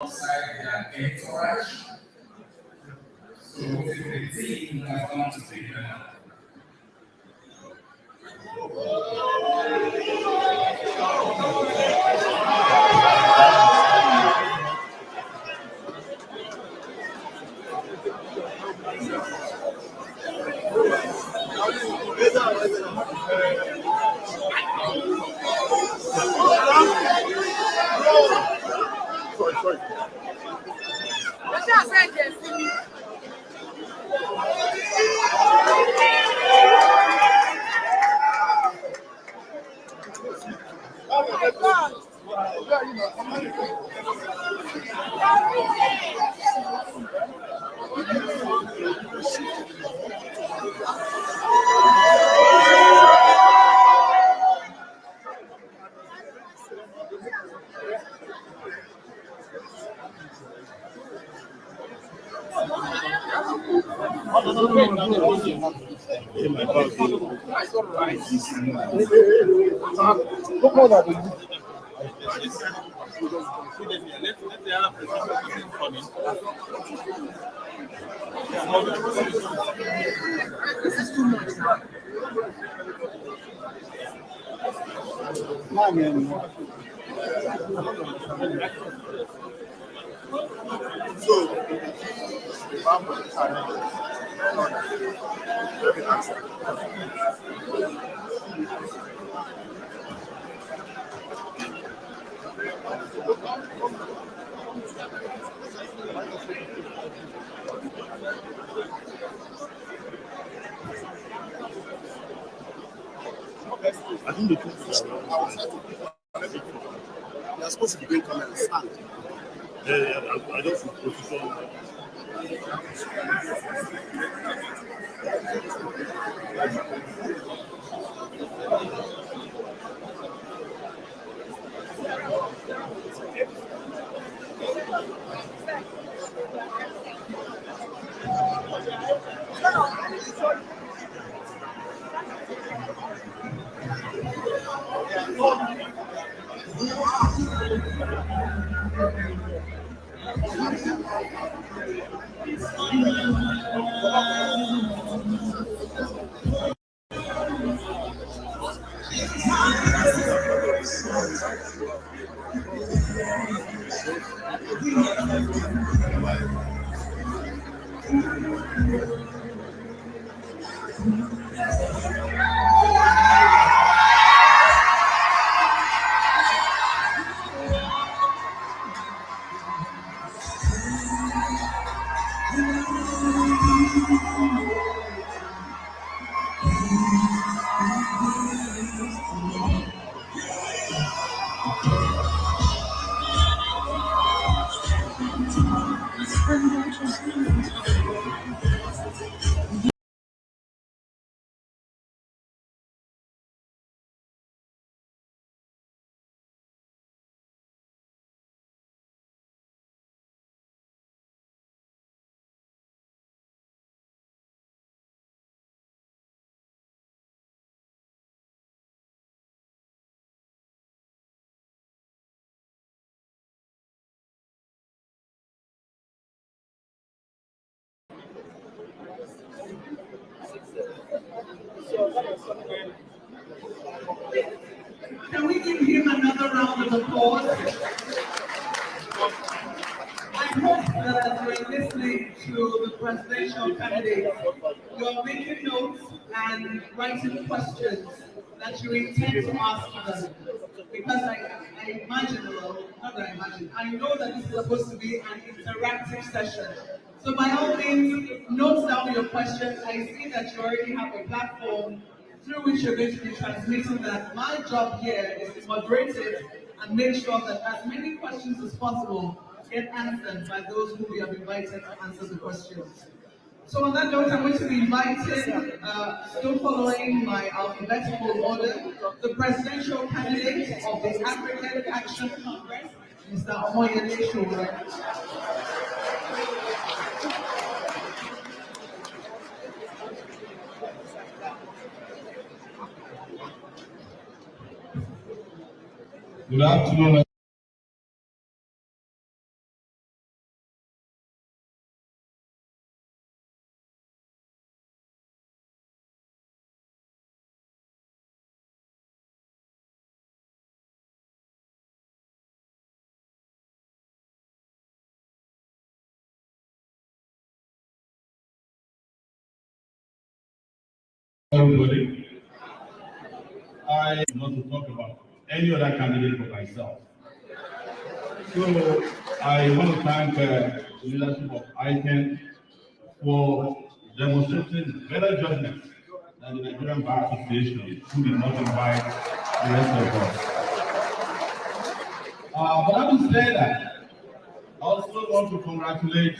outside their entourage. So if the team has gone to take them out. I think they are supposed to be doing comment stand. Yeah, I don't see position. Can we give him another round of applause? I hope that you're listening to the presidential candidate. You're making notes and writing questions that you intend to ask them. Because I imagine, well, not that I imagine, I know that this is supposed to be an interactive session. So by all means, note down your questions. I see that you already have a platform through which you're going to be transmitting that. My job here is to moderate it and make sure that as many questions as possible get answered by those who we have invited to answer the questions. So on that note, I'm going to be inviting, still following my alphabetical order, the presidential candidate of the African Action Congress, Mr. Omoyele Sowore. Good afternoon. Everybody, I want to talk about any other candidate but myself. So I want to thank the leadership of ICAN for demonstrating better judgment than the Nigerian Bar Association, who did not invite the rest of us. But having said that, I also want to congratulate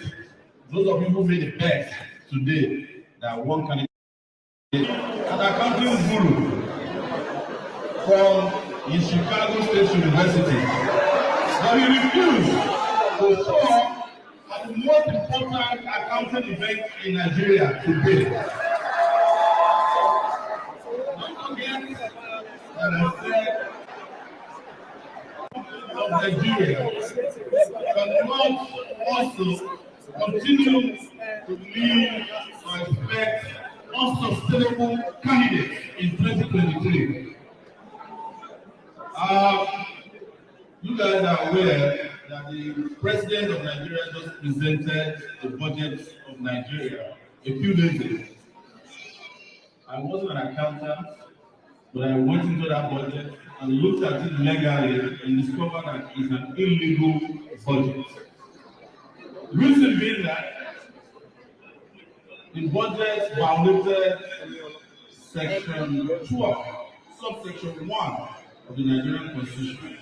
those of you who made the bet today that one candidate, an accounting guru from the Chicago State University, but he refused to show up at the most important accounting event in Nigeria today. Don't forget that I said of Nigeria cannot also continue to lead or expect unsustainable candidates in 2023. You guys are aware that the president of Nigeria just presented the budget of Nigeria a few days ago. I wasn't an accountant, but I went into that budget and looked at it legally and discovered that it's an illegal budget. The reason being that the budget violated section 12, subsection 1 of the Nigerian Constitution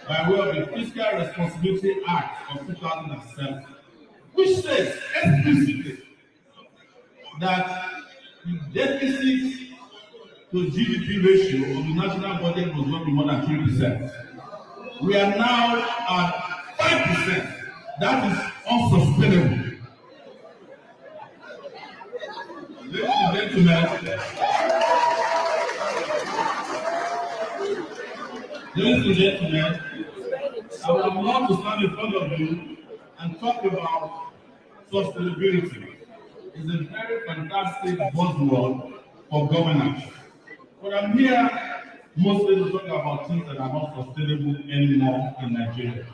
by way of the Fiscal Responsibility Act of 2007, which says explicitly that the deficit to GDP ratio of the national budget must not be more than 3%. We are now at 5%. That is unsustainable. Ladies and gentlemen, I would love to stand in front of you and talk about sustainability. It's a very fantastic buzzword for governance. But I'm here mostly to talk about things that are not sustainable anymore in Nigeria.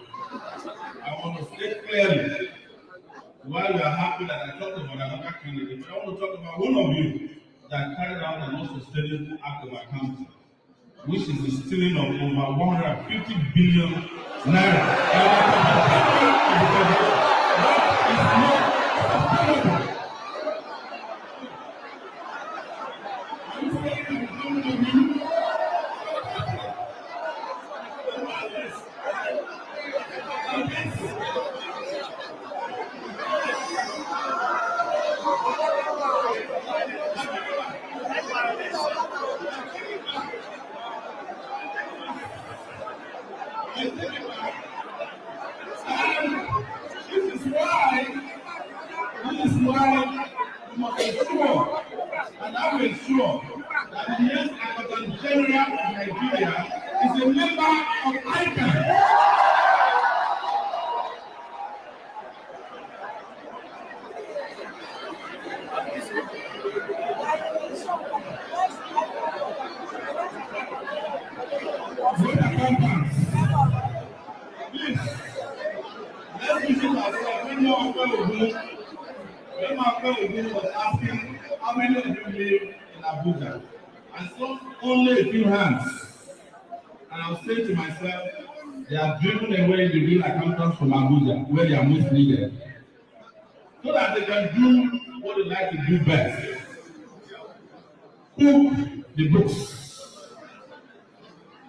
I want to state clearly, while we are happy that I talked about another candidate, but I want to talk about one of you that carried out an unsustainable act of accounting, which is the stealing of over 150 billion naira. That is not sustainable. This is why we must ensure, and I will ensure, that the next Accountant General of Nigeria is a member of ICAN. Good accountants, please, let's visit ourselves. When my friend was asking how many of you live in Abuja, I saw only a few hands. And I was saying to myself, they are driven away the real accountants from Abuja, where they are most needed, so that they can do what they like to do best. Cook the books.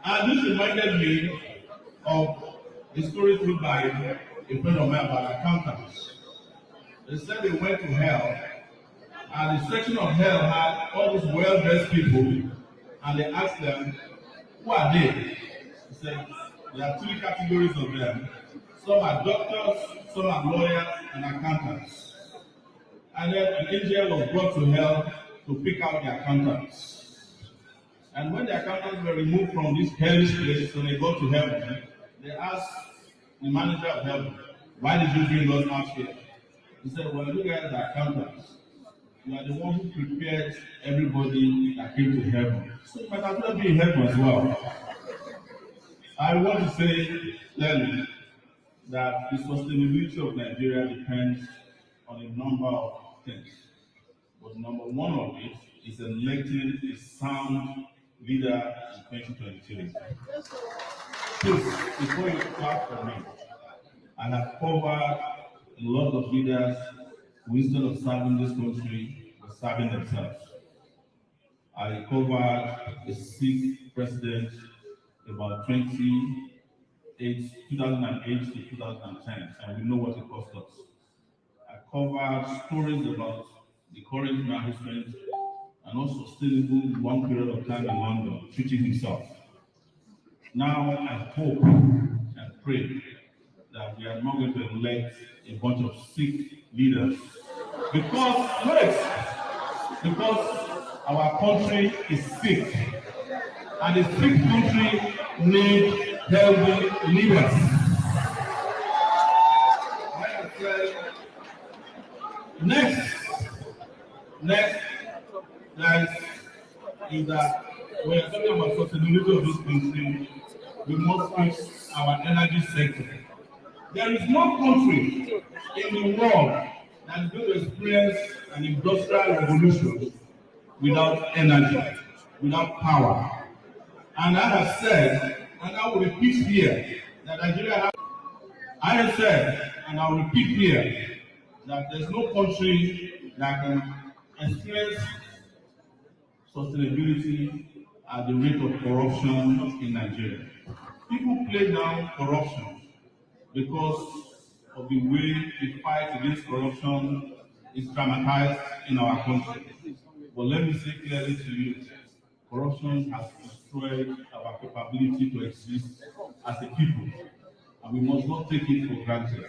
And this reminded me of a story told by a friend of mine about accountants. They said they went to hell, and the section of hell had all these well-dressed people, and they asked them, who are they? He said, there are three categories of them. Some are doctors, some are lawyers, and accountants. And then an angel was brought to hell to pick out the accountants. And when the accountants were removed from this hellish place, when they got to heaven, they asked the manager of heaven, why did you bring us out here? He said, well, you guys are accountants. You are the one who prepared everybody that came to heaven. So you might as well be in heaven as well. I want to say clearly that the sustainability of Nigeria depends on a number of things. But number one of it is electing a sound leader in 2023. Please, before you clap for me, I have covered a lot of leaders who, instead of serving this country, were serving themselves. I covered a Sikh president about 2008 to 2010, and we know what it cost us. I covered stories about the current management and also sustainable one period of time in London, treating himself. Now I hope and pray that we are not going to elect a bunch of sick leaders because our country is sick, and a sick country needs healthy leaders. Next, guys, is that when you're talking about sustainability of this country, we must fix our energy sector. There is no country in the world that is going to experience an industrial revolution without energy, without power. And I have said, and I will repeat here, that I have said, and I will repeat here, that there's no country that can experience sustainability at the rate of corruption in Nigeria. People play down corruption because of the way the fight against corruption is dramatized in our country. But let me say clearly to you, corruption has destroyed our capability to exist as a people, and we must not take it for granted.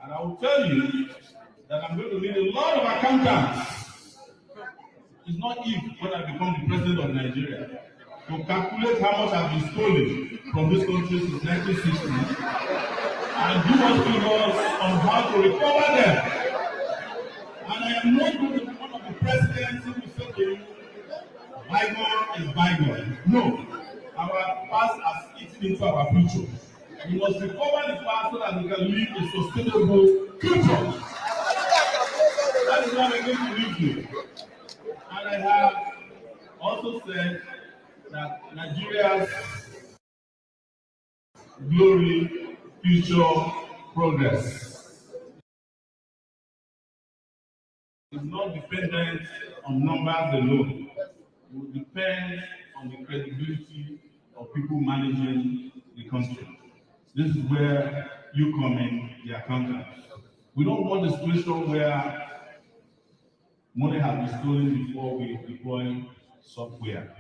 And I will tell you that I'm going to need a lot of accountants. It's not if when I become the president of Nigeria to calculate how much has been stolen from this country since 1960 and give us figures on how to recover them. And I am not going to be one of the presidents who will say to you, bygone is bygone. No, our past has eaten into our future. We must recover the past so that we can live a sustainable future. That is what I'm going to leave you. And I have also said that Nigeria's glory, future, progress is not dependent on numbers alone. It will depend on the credibility of people managing the country. This is where you come in, the accountants. We don't want a situation where money has been stolen before we deploy software.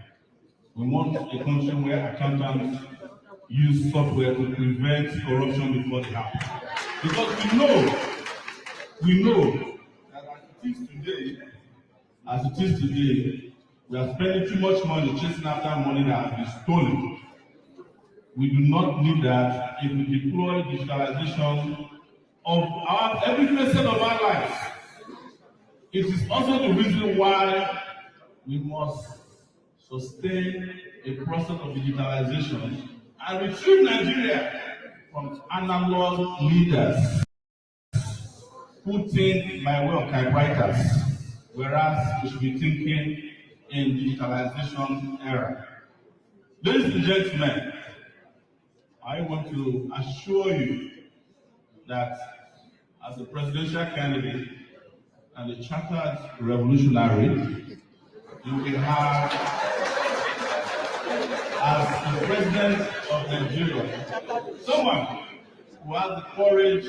We want a country where accountants use software to prevent corruption before it happens. Because we know that as it is today, we are spending too much money chasing after money that has been stolen. We do not need that if we deploy digitalization of every facet of our lives. It is also the reason why we must sustain a process of digitalization and retrieve Nigeria from analog leaders who think by way of typewriters, whereas we should be thinking in digitalization era. Ladies and gentlemen, I want to assure you that as a presidential candidate and a chartered revolutionary, you will have, as the president of Nigeria, someone who has the courage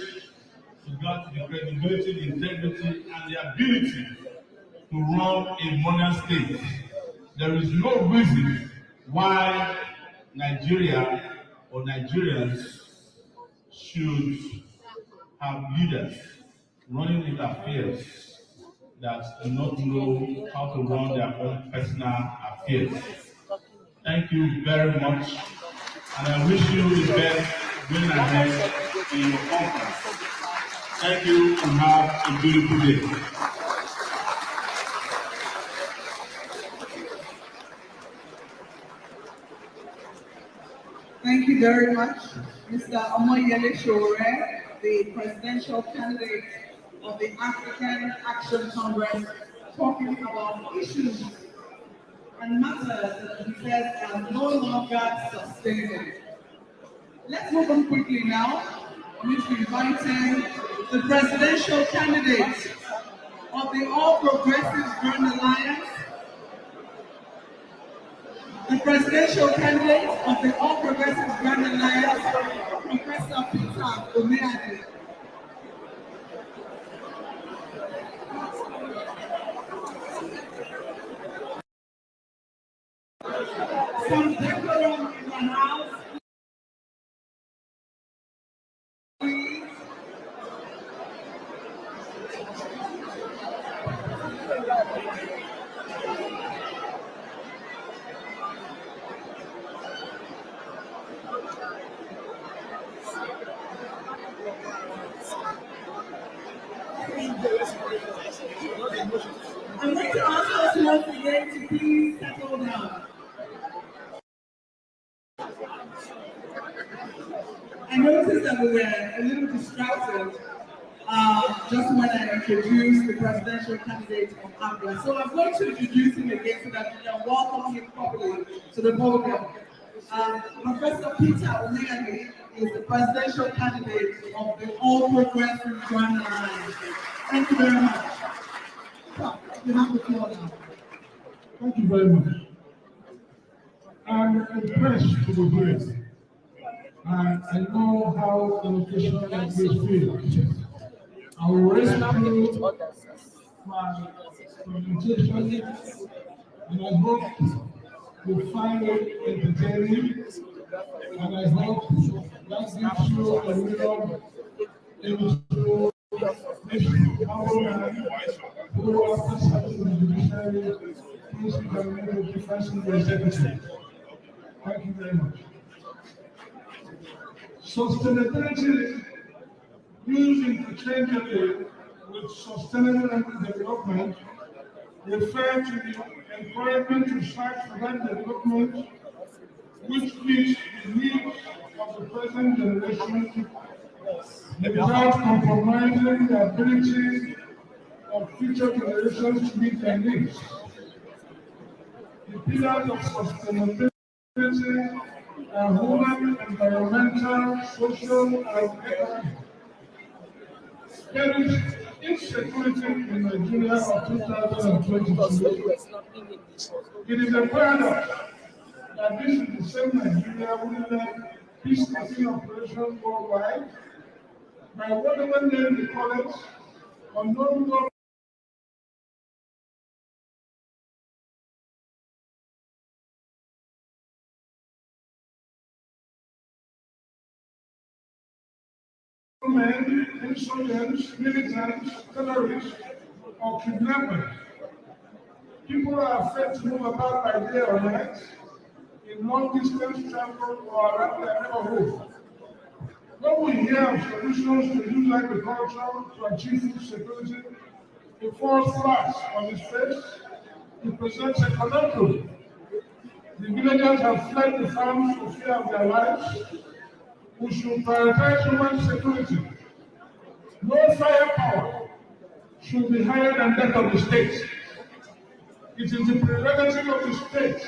to get the credibility, the integrity, and the ability to run a modern state. There is no reason why Nigeria or Nigerians should have leaders running with affairs that do not know how to run their own personal affairs. Thank you very much, and I wish you the best going ahead in your conference. Thank you, and have a beautiful day. Thank you very much, Mr. Omoyele Sowore, the presidential candidate of the African Action Congress, talking about issues and matters that he says are no longer sustainable. Let's move on quickly now. We need to invite in the presidential candidate of the All Progressives Grand Alliance, the presidential candidate of the All Progressives Grand Alliance, Professor Peter Omeade. Some decorum in the house, please. I'm going to ask us once again to please settle down. I noticed that we were a little distracted just when I introduced the presidential candidate of APLA. So I'm going to introduce him again so that we can welcome him properly to the podium. Professor Peter Omeade is the presidential candidate of the All Progressives Grand Alliance. Thank you very much. So, you have the floor now. Thank you very much. I'm impressed to be here. And I know how the location like this feels. I will rescue my presentation and I hope you find it entertaining and I hope that gives you a little into how man who after serving the judiciary thinks he can make a difference in the executive. Thank you very much. Sustainability used interchangeably with sustainable development refer to the encouragement to strive for that development which meets the needs of the present generation without compromising the ability of future generations to meet their needs. The pillars of sustainability are human, environmental, social, and economic. There is insecurity in Nigeria of 2022. It is a paradox that this is the same Nigeria who led peacekeeping operations worldwide by whatever name we call it, unknown men, insurgents, militants, terrorists, or kidnappers. People are afraid to move about by day or night, in long distance travel or around their neighborhood. When we hear of solutions to use agriculture to achieve food security, it falls flat on its face. It presents a conundrum. The villagers have fled the farms for fear of their lives. We should prioritize human security. No firepower should be higher than that of the state. It is the prerogative of the state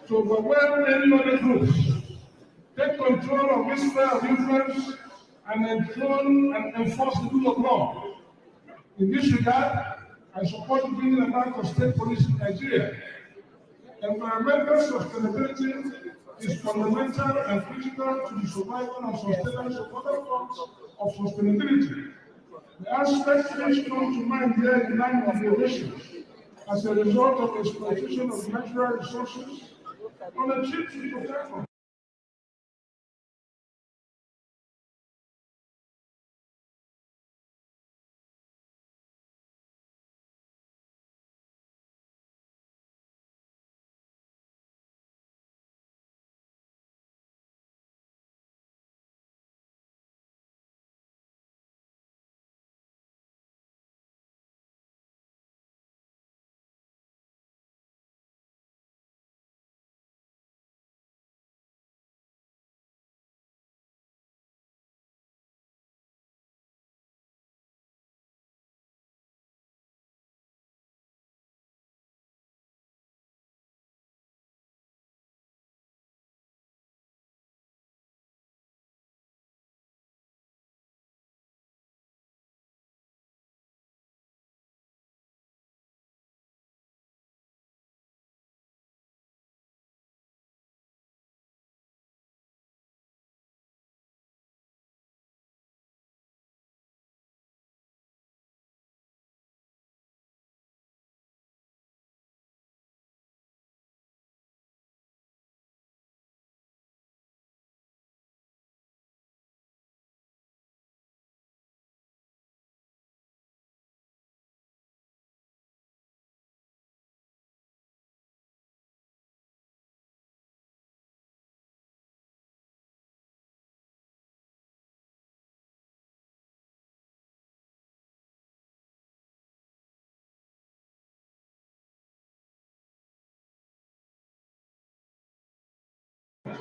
to overwhelm any other groups, take control of this sphere of influence, and enthrone and enforce the rule of law. In this regard, I support bringing about the state police in Nigeria. Environmental sustainability is fundamental and critical to the survival and sustenance of other forms of sustainability. The aspect which come to mind here is land degradation as a result of exploitation of natural resources on a cheap to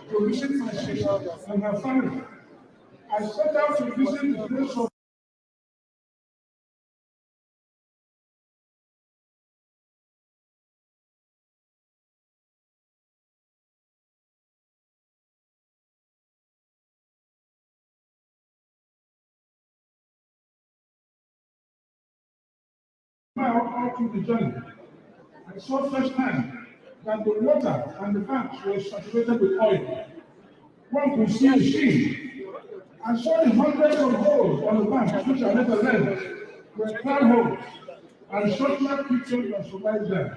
to visit my sister and her family. I set out to visit the place of all through the journey. I saw firsthand that the water and the banks were saturated with oil. One could see the sheen. I saw the hundreds of holes on the banks which I never learned were crab holes, and short-lived creatures that survived them.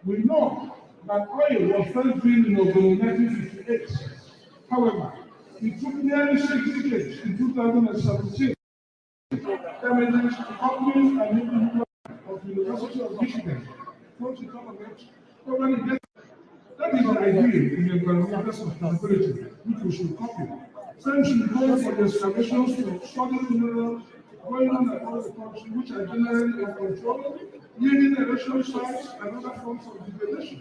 We know that oil was first drilled in Ogun in 1958. However, it took nearly 6 decades in 2017 damages to companies and individuals of the University of Michigan. That is an idea in the environmental sustainability which we should copy. Firms should go for the excavations to study minerals going on across the country which are generally uncontrolled, leading erosion sites and other forms of degradation.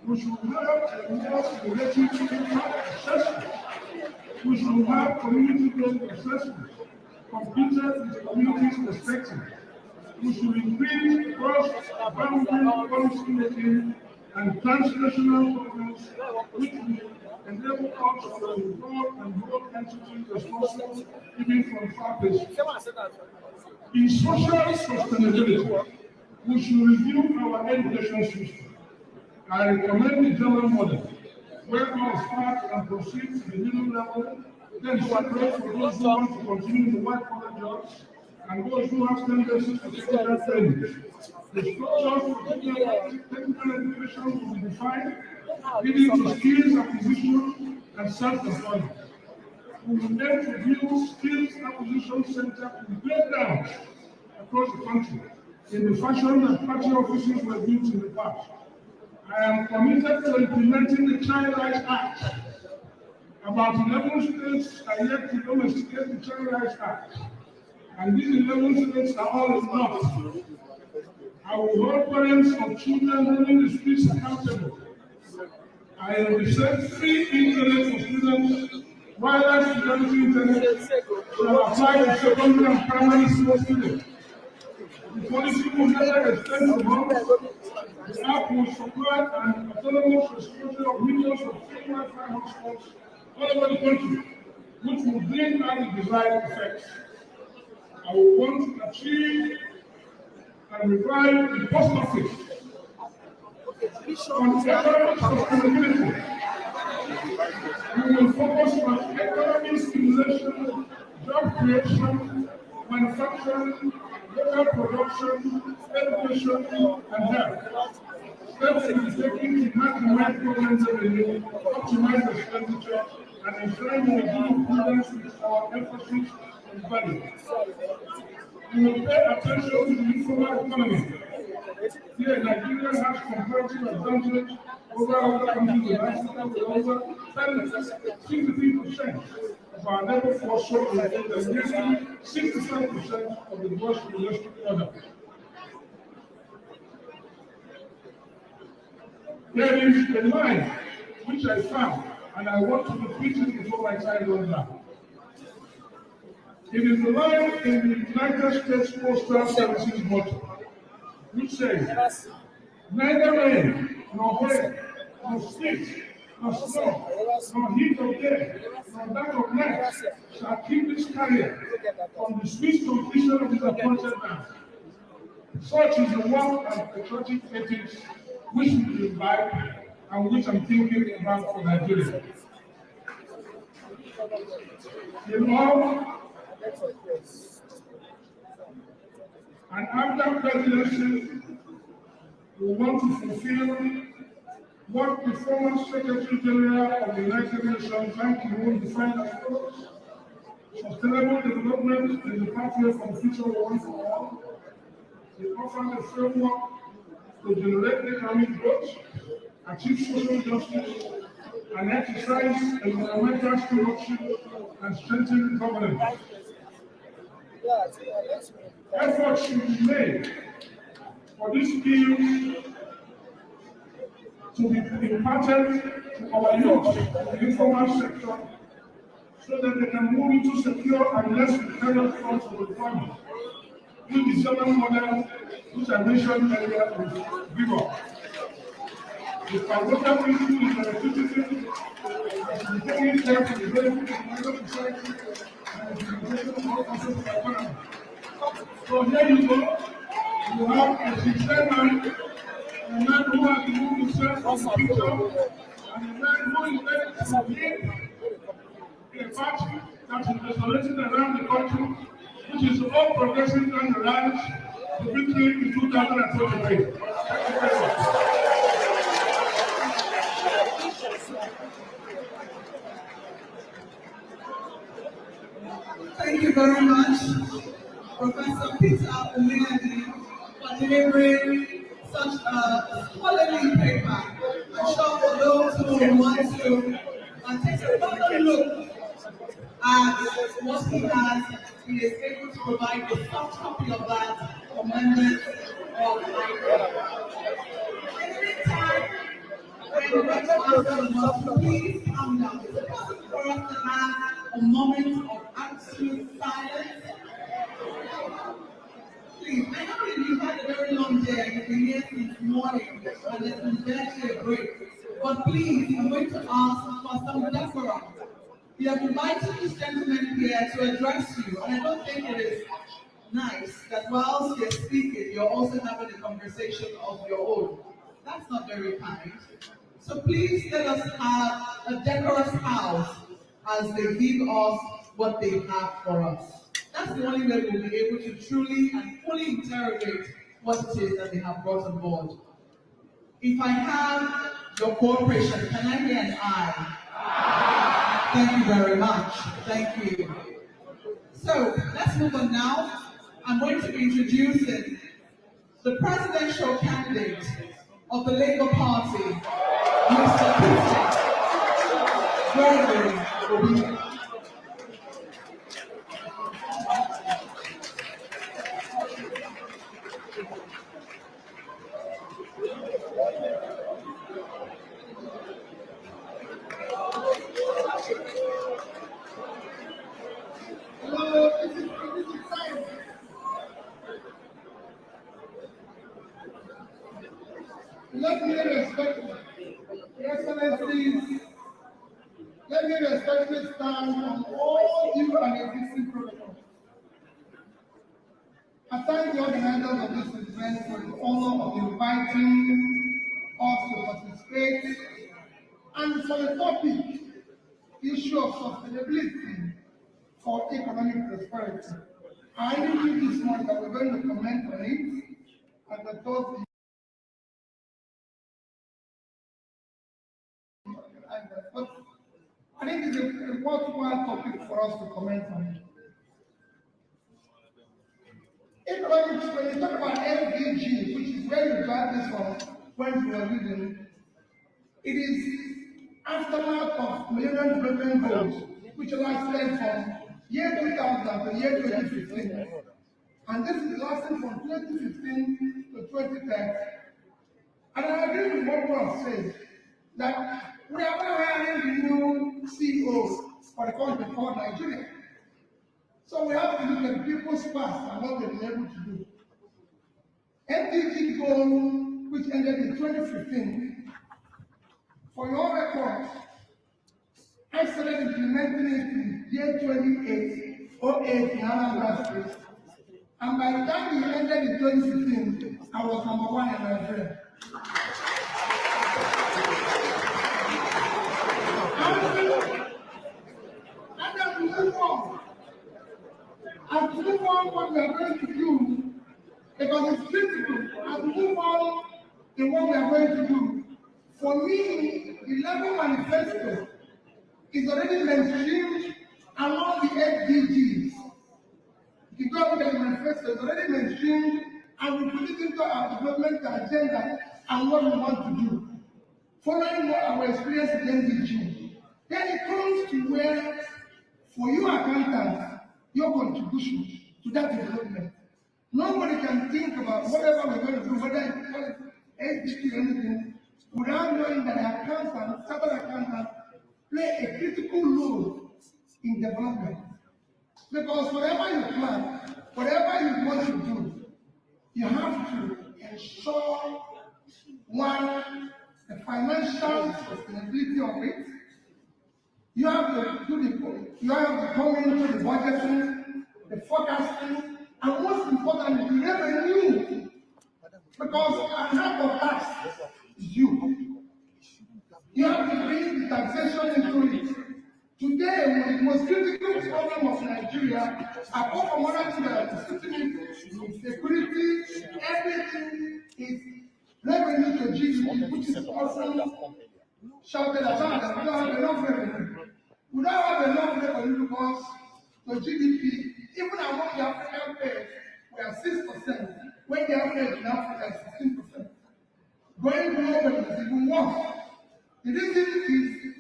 We should have a more related assessment. We should have community-based assessments completed with the community's perspective. We should increase cross-boundary policy making and transnational governance, which will enable us to involve and hold entities responsible even from far places. In social sustainability, we should review our education system. I recommend the German model, where all start and proceed to the middle level, then separate for those who want to continue the white-collar jobs and those who have tendencies to technical training. The structure for technical education will be defined, leading to skills acquisition and self-employment. We will then build skills acquisition center in breakdowns across the country in the fashion that party offices were built in the past. I am committed to implementing the Child Rights Act. About 11 states are yet to domesticate the Child Rights Act, and these 11 states are all in north. I will hold parents of children running the streets accountable. I will reserve free internet for students, wireless fidelity internet shall apply to secondary and primary school students. The policy will never extend to homes. The app will supply an autonomous distribution of millions of free Wi-Fi hotspots all over the country, which will bring out the desired effects. I will want to achieve and revive the post office on economic sustainability. We will focus on economic stimulation, job creation, manufacturing, local production, education, and health. Steps will be taken to maximize government revenue, optimize expenditure, and ensure we do prudence with our emphasis on value. We will pay attention to the informal economy. Here, Nigeria has comparative advantage over other countries in Africa with over 63% of our labor force sold and nearly 65% of the gross domestic product. There is a line which I found, and I want to repeat it before my time runs out. It is the line in the United States Postal Service's motto, which says, neither rain, nor wind, nor sleet, nor snow, nor heat of day, nor dark of night shall keep this carrier from the swift completion of his appointed man. Such is the work and patriotic ethics which we imbibe and which I'm thinking about for Nigeria. In all, and after presidency, we want to fulfill what the former Secretary General of the United Nations, Ban Ki-moon, defined as follows: sustainable development is the pathway for future one for all. It offers a framework to generate economic growth, achieve social justice, and exercise environmental stewardship and strengthen governance. Efforts should be made for these skills to be imparted to our youth in the informal sector so that they can move into secure and less dependent forms of employment, which the seven model which I mentioned earlier will give up. The pivotal issue is electricity, maintaining care for the benefit of the society, and the integration of also the economy. So here you go, you have a sincere man, a man who has removed himself from the picture, and a man who is ready to lead a party that is resonating around the country, which is all progressing down the lines to victory in 2023. Thank you very much. Thank you very much, Professor Peter Umeadi, for delivering such a scholarly paper. I'm sure for those who want to take another look at what he is able to provide a soft copy of that for members of ICAN. In the meantime, we're going to ask them to please calm down. Is it possible for us to have a moment of absolute silence? Please, I know you've had a very long day, you've been here since morning, and there's been barely a break. But please, I'm going to ask for some decorum. We have invited this gentleman here to address you, and I don't think it is nice that whilst you're speaking, you're also having a conversation of your own. That's not very kind. So please let us have a decorous house as they give us what they have for us. That's the only way we'll be able to truly and fully interrogate what it is that they have brought on board. If I have your cooperation, can I hear an aye? Thank you very much. Thank you. So let's move on now. I'm going to be introducing the presidential candidate of the Labour Party, Mr. Peter Gregory Obi. Let me respect Your Excellencies. Let me respectfully stand on all new and existing protocols. I thank the organizers of this event for the honor of inviting us to participate and for the topic, issue of sustainability for economic prosperity. I knew this morning that we're going to comment on it, and I thought but I think it's a worthwhile topic for us to comment on. Economics, when you talk about MDG, which is where you got this from when you were reading, it is aftermath of Millennium Development Goals, which lasted from year 2000 to year 2015. And this is lasting from 2015 to 2030. And I agree with what Prof said, that we are now hiring the new CEO for the country called Nigeria. So we have to look at people's past and what they've been able to do. MDG goal, which ended in 2015, for your records, I started implementing it in year 2008 in Anambra State. And by the time we ended in 2015, I was #1 in Nigeria. And as we move on, what we are going to do, because it's critical, as we move on in what we are going to do, for me, the Labour Manifesto is already mainstreamed among the SDGs. The government manifesto is already mainstreamed and we put it into our development agenda and what we want to do. Following our experience with NDG, then it comes to where, for you accountants, your contribution to that development. Nobody can think about whatever we're going to do, whether it's SDG or anything, without knowing that accountants, chartered accountants, play a critical role in development. Because whatever you plan, whatever you want to do, you have to ensure one, the financial sustainability of it. You have to do you have to come into the budgeting, the forecasting, and most importantly, the revenue. Because at half of tax is you. You have to bring the taxation into it. Today, the most critical problem of Nigeria, apart from other things that are sitting in security, everything is revenue to GDP, which is often shouted about that we don't have enough revenue. We don't have enough revenue because the GDP, even among the African pairs, we are 6%, when the average in Africa is 16%. Going global is even worse. The reason is,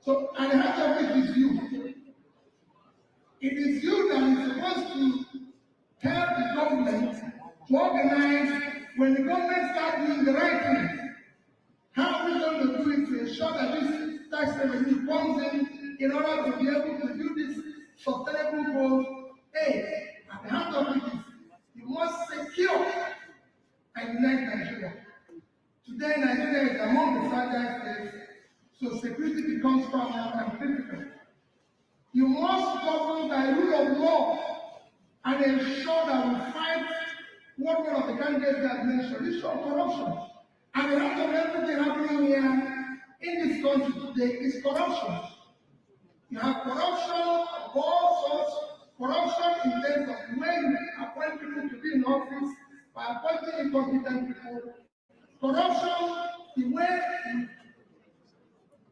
so, and the heart of it is you. It is you that is supposed to help the government to organize when the government starts doing the right thing. How are we going to do it to ensure that this tax revenue comes in order to be able to do this sustainable goal? A, at the heart of it is, you must secure and unite Nigeria. Today, Nigeria is among the fragile states, so security becomes paramount and critical. You must govern by rule of law and ensure that we fight what one of the candidates has mentioned, the issue of corruption. And the rest of everything happening here in this country today is corruption. You have corruption of all sorts, corruption in terms of when you appoint people to be in office by appointing incompetent people, corruption the way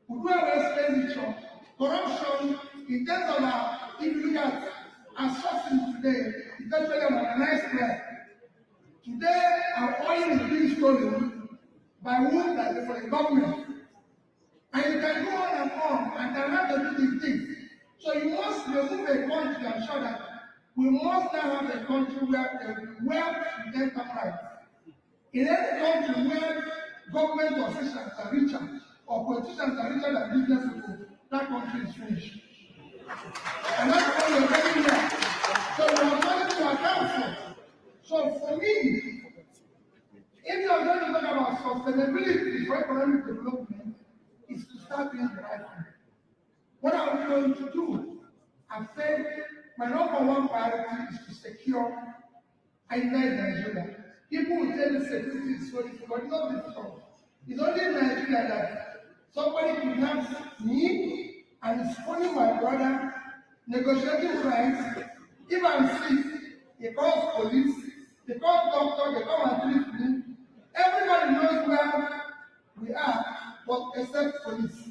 we do our expenditure, corruption in terms of if you look at our sourcing today, it's actually an organized crime. Today, our oil is being stolen by whom? That is for the government. And you can go on, and they have to do these things. So you must remove a country and show that we must now have a country where there will be wealth and enterprise. In any country where government officials are richer or politicians are richer than business people, that country is finished. And that's why we're getting there. So we are going to account for. So for me, if you are going to talk about sustainability for economic development, is to start doing the right thing. What are we going to do? I've said my number one priority is to secure and unite Nigeria. People will tell me security is so difficult, but it's not difficult. It's only in Nigeria that somebody kidnaps me and is phoning my brother, negotiating rights. If I'm sick, they call police, they call doctor, they come and treat me. Everybody knows where we are, but except police.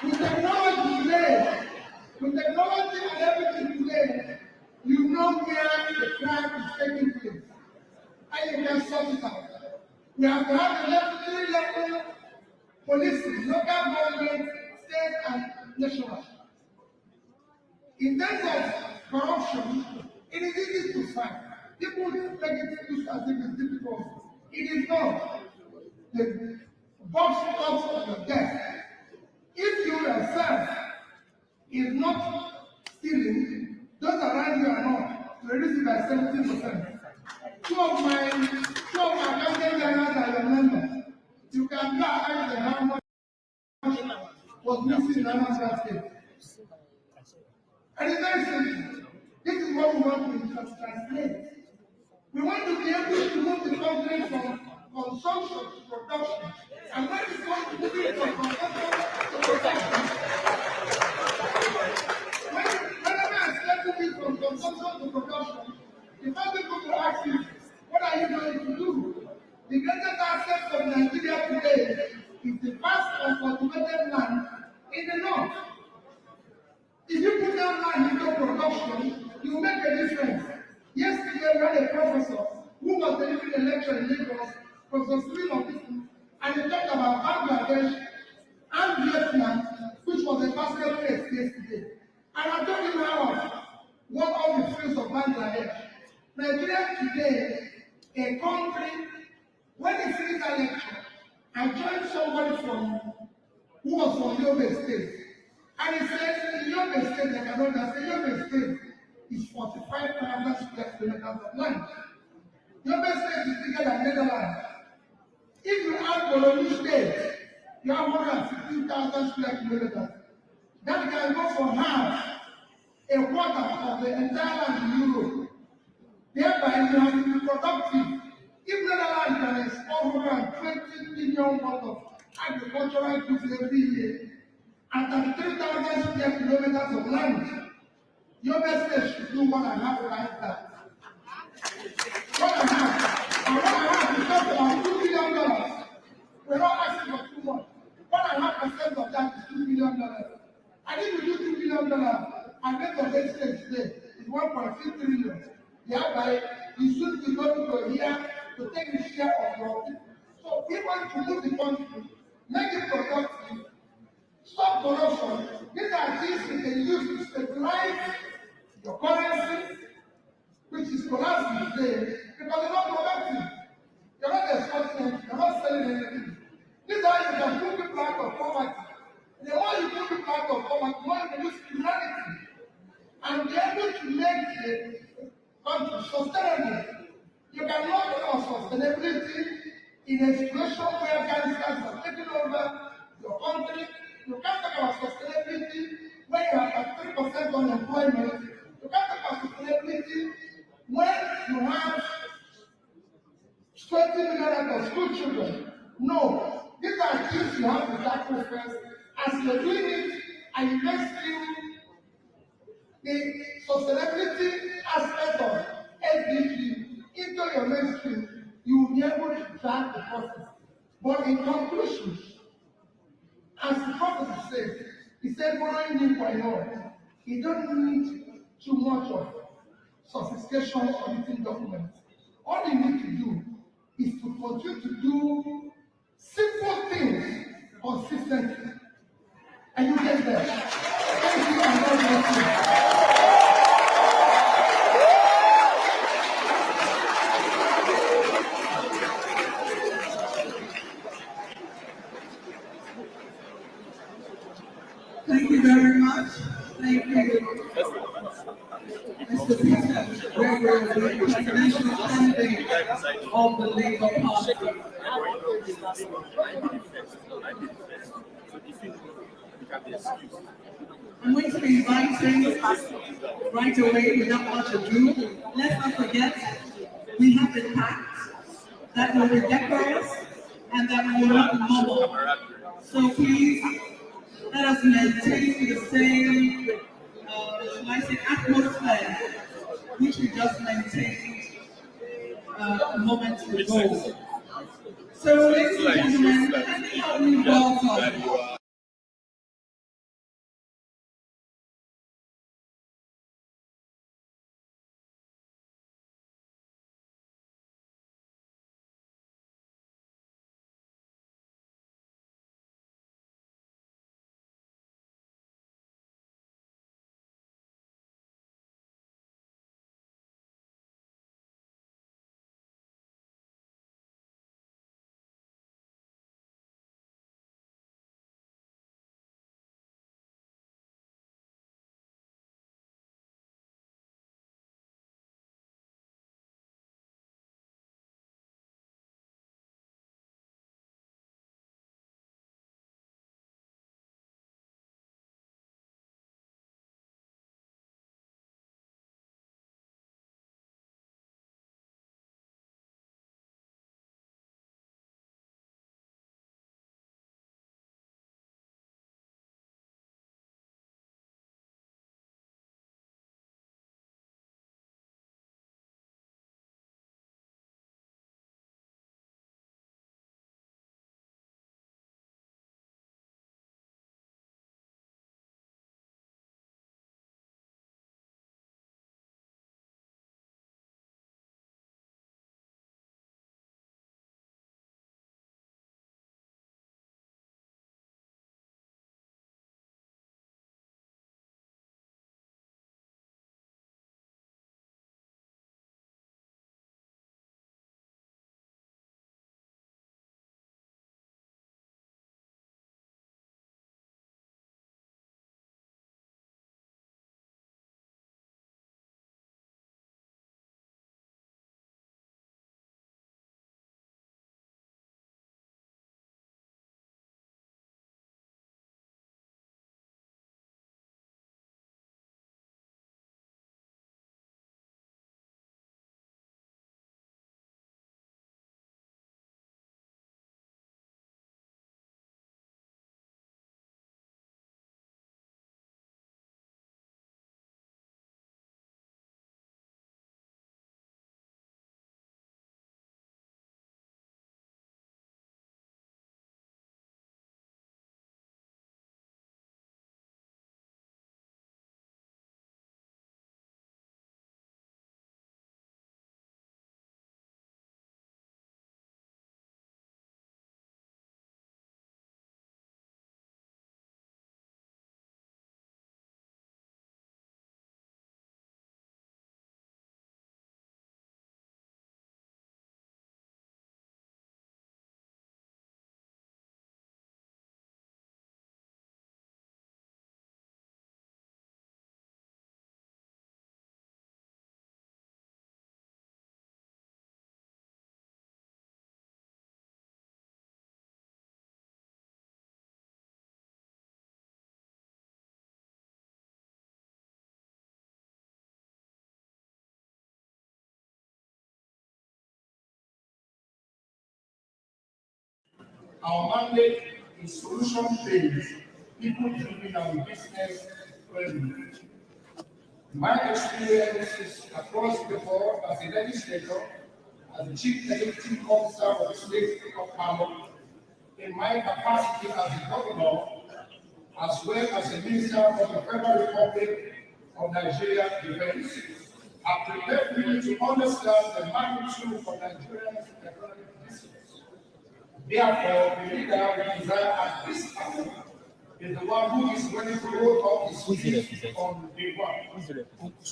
With technology today, with technology and everything today, you know where the crime is taking place. And you can sort it out. We have to have the three-level policing, local government, state and national. In terms of corruption, it is easy to fight. People make it look as if it's difficult. It is not. The box comes on your desk. If you yourself is not stealing, those around you are not. You reduce it by 70%. Two of my accounting generals are your members. You can go ahead and how much was missing in Anna's basket. And it's very simple. This is what we want to translate. We want to be able to move the country from consumption to production. And when it comes to moving from consumption to production, whenever I start moving from consumption to production, the first people to ask you, what are you going to do? The greatest asset of Nigeria today is the vast uncultivated land in the north. If you put that land into production, you will make a difference. Yesterday, we had a professor who was delivering a lecture in Lagos, Professor Sowore, and he talked about Bangladesh and Vietnam, which was a basket case yesterday. And I told him how what all the fields of Bangladesh. Nigeria today, a country When he finished that lecture, I joined somebody who was from Yobe State. And he said, in Yobe State, I cannot understand, Yobe State is 45,000 square kilometers of land. Yobe State is bigger than Netherlands. If you add Bologna State, you have 115,000 square kilometers. That can go for half, a quarter of the entire land in Europe. Thereby, you have to be productive. If Netherlands can export 120 billion worth of agricultural goods every year, and 33,000 square kilometers of land, your best state should do 1.5 times that. 1.5. And 1.5 is just about $2 billion. We're not asking for too much. 1.5% of that is $2 billion. And if you do $2 billion, and then the best state today is 1.6 trillion. Thereby, you should be going to here to take the share of your people. So we want to move the country, make it productive, stop corruption. These are things you can use to stabilize your currency, which is collapsing today, because you're not productive. You're not exporting anything, you're not selling anything. These are how you can put people out of poverty. The more you put people out of poverty, the more you reduce criminality. And be able to make the country sustainable. You cannot talk about sustainability in a situation where gangsters are taking over your country. You can't talk about sustainability when you have 3% unemployment. You can't talk about sustainability when you have 20 million out of school children. No, these are things you have to tackle first. As you're doing it, I invest in the sustainability aspect of SDG into your mainstream, you will be able to track the process. But in conclusion, as the prophet said, he said, following me by law, you don't need too much of sophistication or auditing documents. All you need to do is to continue to do simple things consistently. And you get there. Thank you and God bless you. Thank you very much. Thank you, Mr. Peter Gregory, the presidential candidate of the Labour Party. I'm going to be inviting right away, without much ado. Let's not forget, we have a pact that will be decorous and that will look normal. So please, let us maintain the same, shall I say, atmosphere which we just maintained a moment ago. So, ladies and gentlemen, let me help you welcome Our mandate is solution-based, people-driven, and business-friendly. My experiences across the board as a legislator, as the chief executive officer of the state of Kano, in my capacity as a governor, as well as a minister of the Federal Republic of Nigeria Defense, have prepared me to understand the magnitude of Nigeria's economic distress. Therefore, the leader we desire at this time is the one who is ready to roll up his sleeves on the one.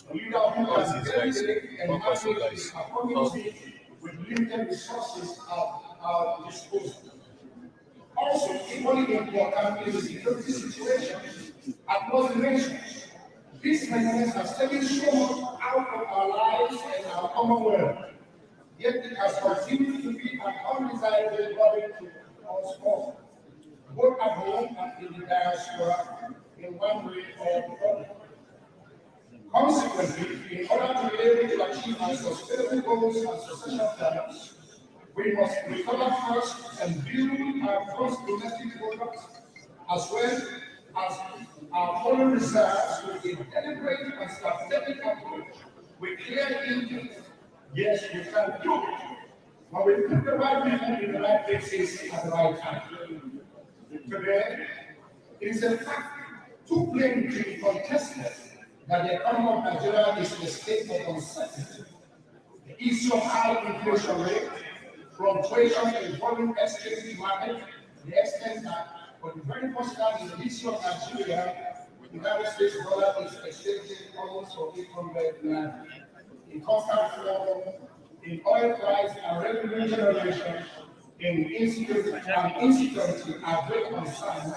A leader who can delegate and manage a community with limited resources at our disposal. Also, equally important is the security situation across the nation. These menaces have taken so much out of our lives and our commonwealth, yet it has continued to be an undesirable burden to us all, both at home and in the diaspora, in one way or another. Consequently, in order to be able to achieve our sustainable goals and succession plans, we must recover first and build our gross domestic product as well as our foreign reserves with a deliberate and strategic approach with clear intent. Yes, we can do it, but we put the right people in the right places at the right time. Today, it is a fact too plain to be contested that the economy of Nigeria is in a state of uncertainty. The issue of high inflation rate, fluctuation in foreign exchange market, the extent that for the very first time in the history of Nigeria, the United States dollar is exchanging almost for 800 naira. In constant flow, in oil price and revenue generation, in insecurity are great concerns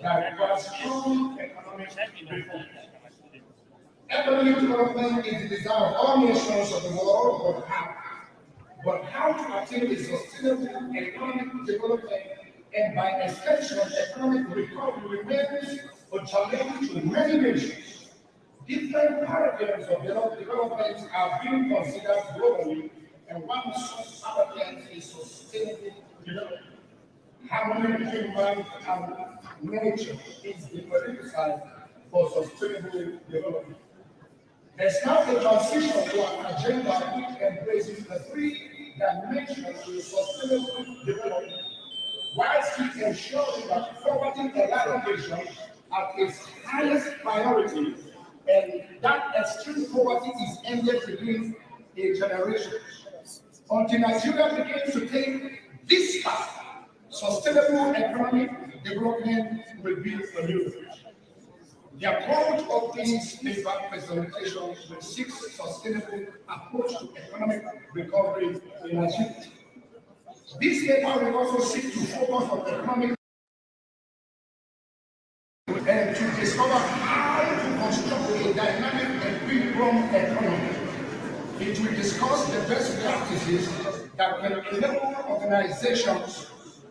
that require strong economic reform. Economic development is the desire of all nations of the world, but how to attain a sustainable economic development and by extension economic recovery remains a challenge to many nations. Different paradigms of development are being considered globally, and one such paradigm is sustainable development. Harmony between man and nature is the prerequisite for sustainable development. There's now a transition to an agenda which embraces the three dimensions of sustainable development, while still ensuring that poverty eradication at its highest priority and that extreme poverty is ended within a generation. Until Nigeria begins to take this path, sustainable economic development will be a new. The approach of this paper presentation will seek sustainable approach to economic recovery in Nigeria. This paper will also seek to focus on economic and to discover how to construct a dynamic and free-roam economy. It will discuss the best practices that can enable organizations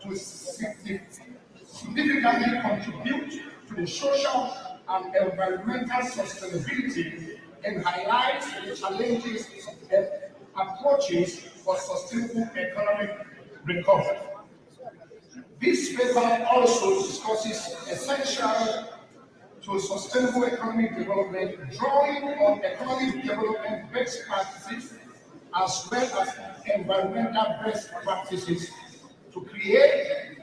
to significantly contribute to the social and environmental sustainability and highlight the challenges and approaches for sustainable economic recovery. This paper also discusses essential to sustainable economic development, drawing on economic development best practices as well as environmental best practices to create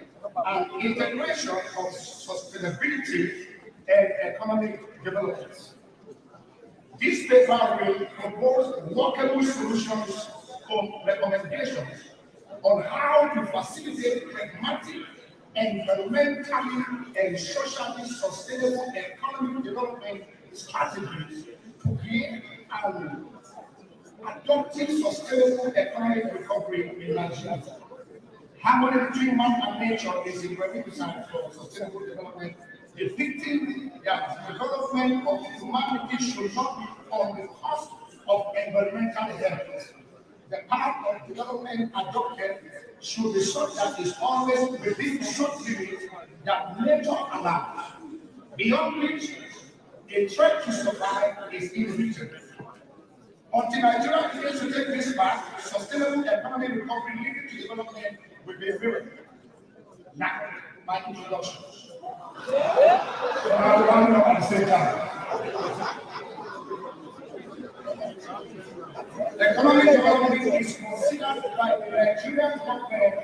an integration of sustainability and economic development. This paper will propose workable solutions or recommendations on how to facilitate pragmatic, environmentally and socially sustainable economic development strategies to create an adoptive sustainable economic recovery in Nigeria. Harmony between man and nature is a prerequisite for sustainable development, depicting that development of humanity should not be on the cost of environmental health. The path of development adopted should be such that is always within short limits that nature allows, beyond which a threat to survive is inevitable. Until Nigeria begins to take this path, sustainable economic recovery leading to development will be a miracle. Now, my introduction. Now, one more at the same time. Economic development is considered by the Nigerian government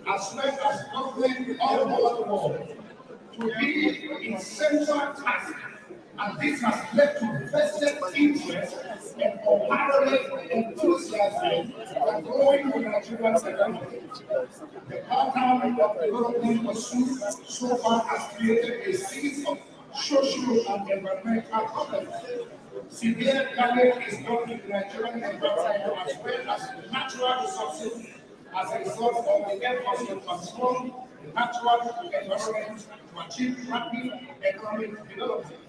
as well as government all over the world to be its central task, and this has led to vested interest and unparalleled enthusiasm for growing the Nigerian economy. The pattern of development pursued so far has created a series of social and environmental problems. Severe damage is done to the Nigerian environment as well as natural resources as a result of the efforts to transform the natural environment to achieve rapid economic development.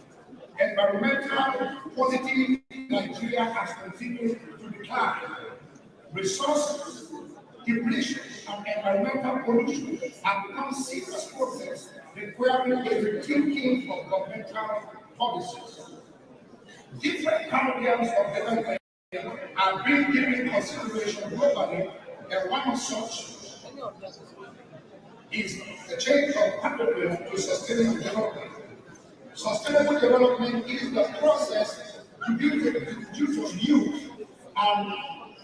Environmental quality in Nigeria has continued to decline. Resource depletion and environmental pollution have become serious problems requiring a rethinking of governmental policies. Different paradigms of development are being given consideration globally, and one of such is the change of paradigm to sustainable development. Sustainable development is the process to build the use and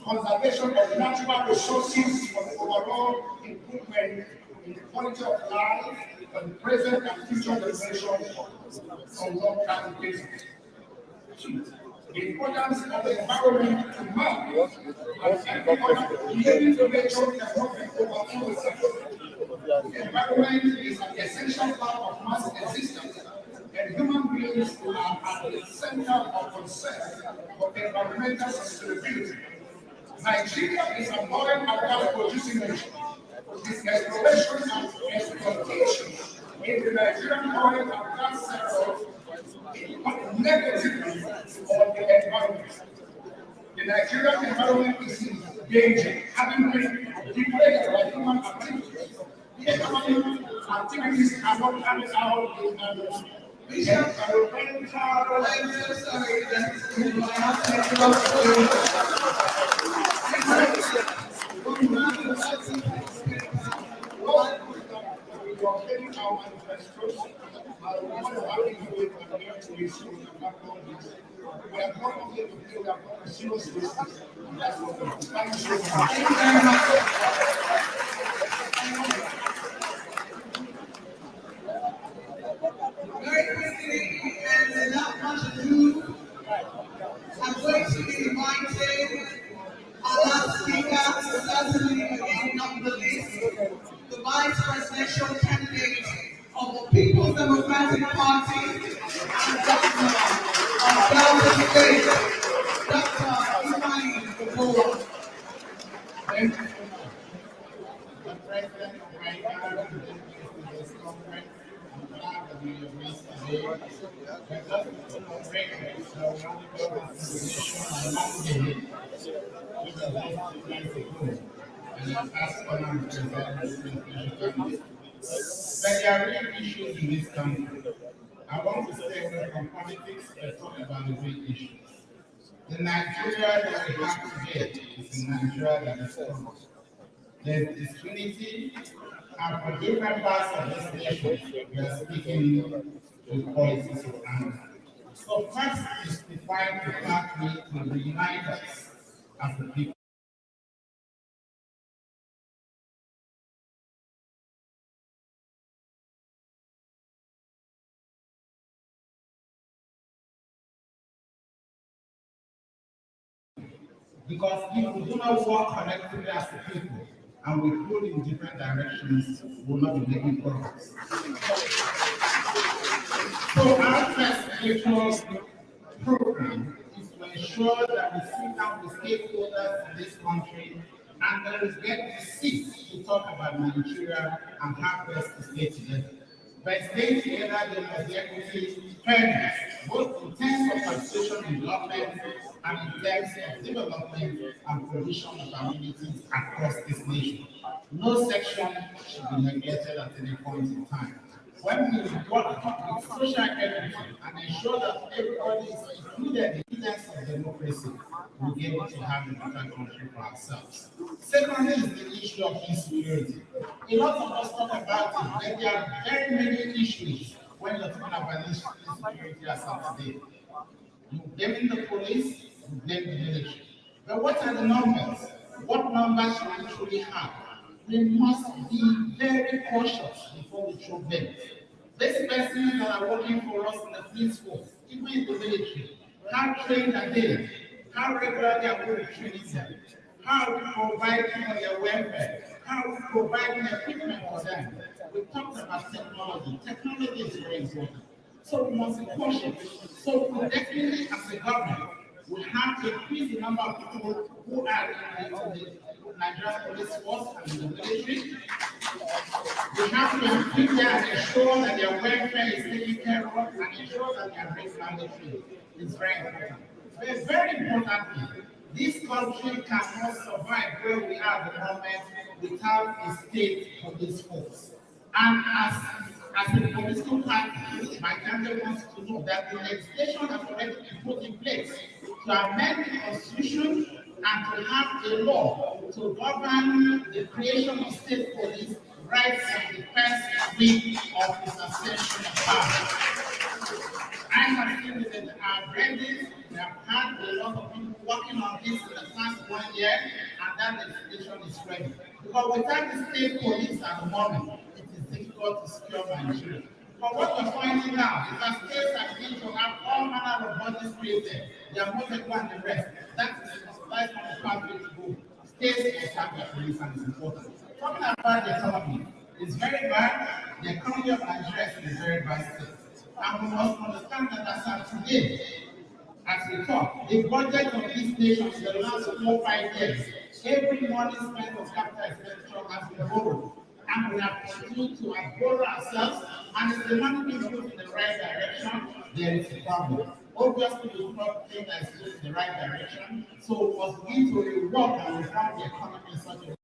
conservation of natural resources for the overall improvement in the quality of life for the present and future generations on long-term basis. The importance of the environment to man and every other living creature development over all the environment is an essential part of man's existence, and human beings are at the center of concern for environmental sustainability. Nigeria is an oil and gas producing nation. This exploration and exploitation in the Nigerian oil and gas sector impact negatively on the environment. The Nigerian environment is in danger, having been degraded by human activities. The economic activities are not carried out in an environmental. I'm so sorry, I have to interrupt Very quickly, and without much ado, I'm going to be inviting our last speaker, certainly again not the least, the vice presidential candidate of the People's Democratic Party and governor of Delta State, Dr. Ifeanyi Okowa. Thank you. The president of my country this conference, I'm glad that we have raised today. But just to correct it, so we only go to the nation and not the hit, which is just 2 months ago. And I'm asking them to present this presidential. But there are real issues in this country. I want to stay away from politics and talk about the real issues. The Nigeria that we have today is a Nigeria that is strong. There's disunity, and for different parts of this nation, we are speaking with policies of anger. So first is to find the pathway to reunite us as a people. Because if we do not work collectively as a people and we pull in different directions, we will not be making progress. So our first electoral program is to ensure that we sit down with stakeholders in this country and that we get the seats to talk about Nigeria and how best to stay together. By staying together, there must be equity, fairness, both in terms of participation in development and in terms of development and provision of amenities across this nation. No section should be neglected at any point in time. when we work with social equity and ensure that everybody is included in the leaders of democracy, we'll be able to have a better country for ourselves. Secondly is the issue of insecurity. A lot of us talk about it, but there are very many issues when you're talking about this insecurity as of today. You blame the police, you blame the military. But what are the numbers? What numbers should we truly have? We must be very cautious before we throw blame. These persons that are working for us in the police force, even in the military, how trained are they? How regularly are we training them? How are we providing for their welfare? How are we providing equipment for them? We talked about technology. Technology is very important. So we must be cautious. So we definitely, as a government, we have to increase the number of people who are in the Nigerian police force and in the military. We have to increase them and ensure that their welfare is taken care of and ensure that their regularly trained. It's very important. But very importantly, this country cannot survive where we are at the moment without a state police force. And as a political party, my candidate wants to know that the legislation has already been put in place to amend the constitution and to have a law to govern the creation of state police right from the first week of its ascension of power. I have seen it in our readings. We have had a lot of people working on this in the past 1 year, and that legislation is ready. Because without the state police at the moment, it is difficult to secure Nigeria. But what we're finding now is that states are beginning to have all manner of bodies created. They are more than the rest. That is that's from the pathway to go. States must have their police, and it's important. Talking about the economy, it's very bad. The economy of Nigeria is in a very bad state. And we must understand that as of today, as we talk, the budget of this nation in the last 4 or 5 years, every money spent on capital expenditure has been borrowed. And we have continued to borrow ourselves, and if the money is moved in the right direction, there is a problem. Obviously, we do not think that it's moving in the right direction, so we must begin to rework and reform the economy in such a way.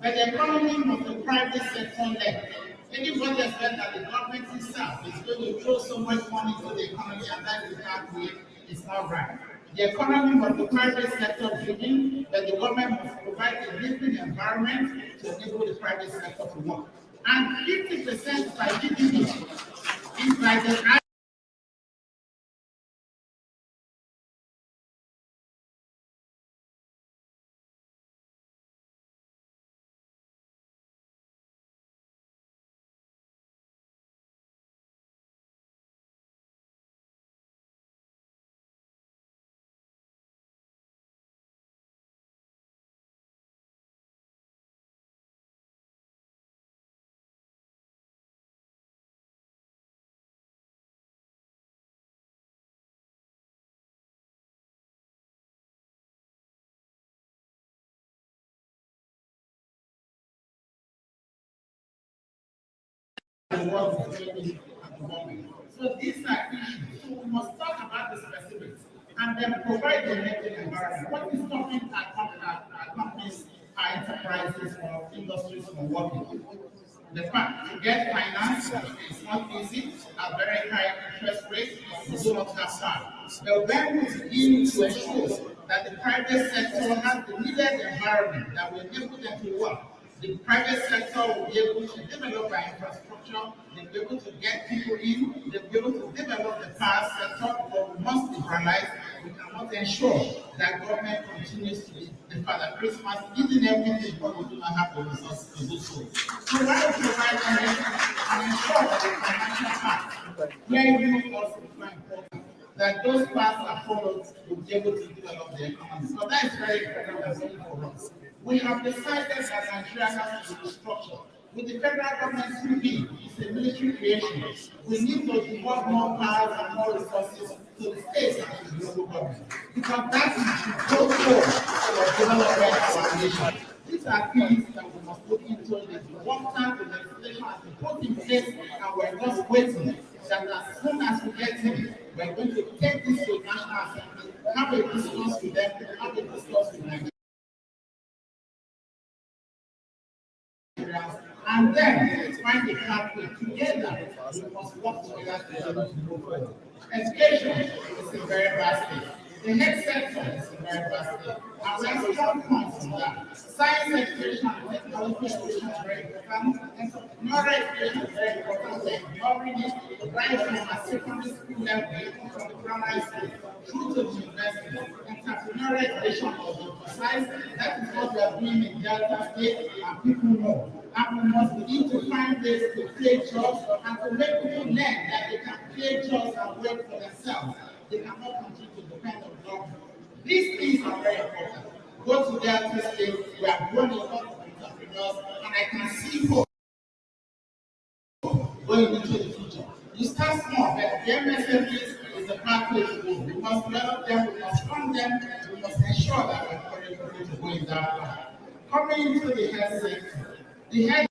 But the economy must be private sector led. Anybody expect that the government itself is going to throw so much money into the economy and that is not way, it's not right. The economy must be private sector driven, but the government must provide a living environment to enable the private sector to work. And 50% by GDP is by the world is going at the moment. So these are issues. So we must talk about the specifics and then provide the enabling environment. What is stopping our companies, our enterprises, or industries from working? The fact to get finance is not easy at very high interest rates. We do not have time. But when we begin to ensure that the private sector has the needed environment that will enable them to work, the private sector will be able to develop our infrastructure, they'll be able to get people in, they'll be able to develop the power sector, but we must liberalize. We cannot ensure that government continues to be the Father Christmas, eating everything, but we do not have the resources to do so. So why provide and ensure that the financial part, where you also very important, that those parts are followed, will be able to develop the economy. So that is very important for us. We have decided that Nigeria has to be restructured. With the federal government to be, it's a military creation. We need to devote more powers and more resources to the states and to the local government. Because that is the goal for development of our nation. This these are things that we must look into. It is long time the legislation has been put in place, and we're just waiting that as soon as we get in, we're going to take this to the National Assembly, have a discourse with them, have a discourse with Nigeria. And then find a pathway together. We must work together to move forward. Education is a very vast thing. The health sector is a very vast thing. And we have strong points on that. Science education and technology education is very important. Entrepreneurial education is very important. We're ignoring it right from a secondary school level, even from the primary school, through to the university. Entrepreneurial education was emphasized. That is what we are doing in Delta State, and people know. And we must begin to find ways to create jobs and to make people learn that they can create jobs and work for themselves. They cannot continue to depend on government. These things are very important. Go to Delta State, we are growing a lot of entrepreneurs, and I can see hope going into the future. You start small, but the MSMEs is the pathway to go. We must develop them, we must fund them, we must ensure that we encourage people to go in that path. Coming into the health sector, the health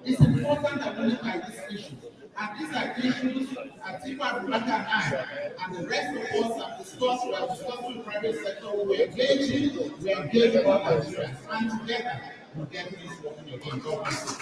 it's important that we look at these issues. And these are issues Atiku Abubakar and I and the rest of us have discussed. We have discussed with the private sector. We engage all Nigerians, and together we get this working again. God bless you.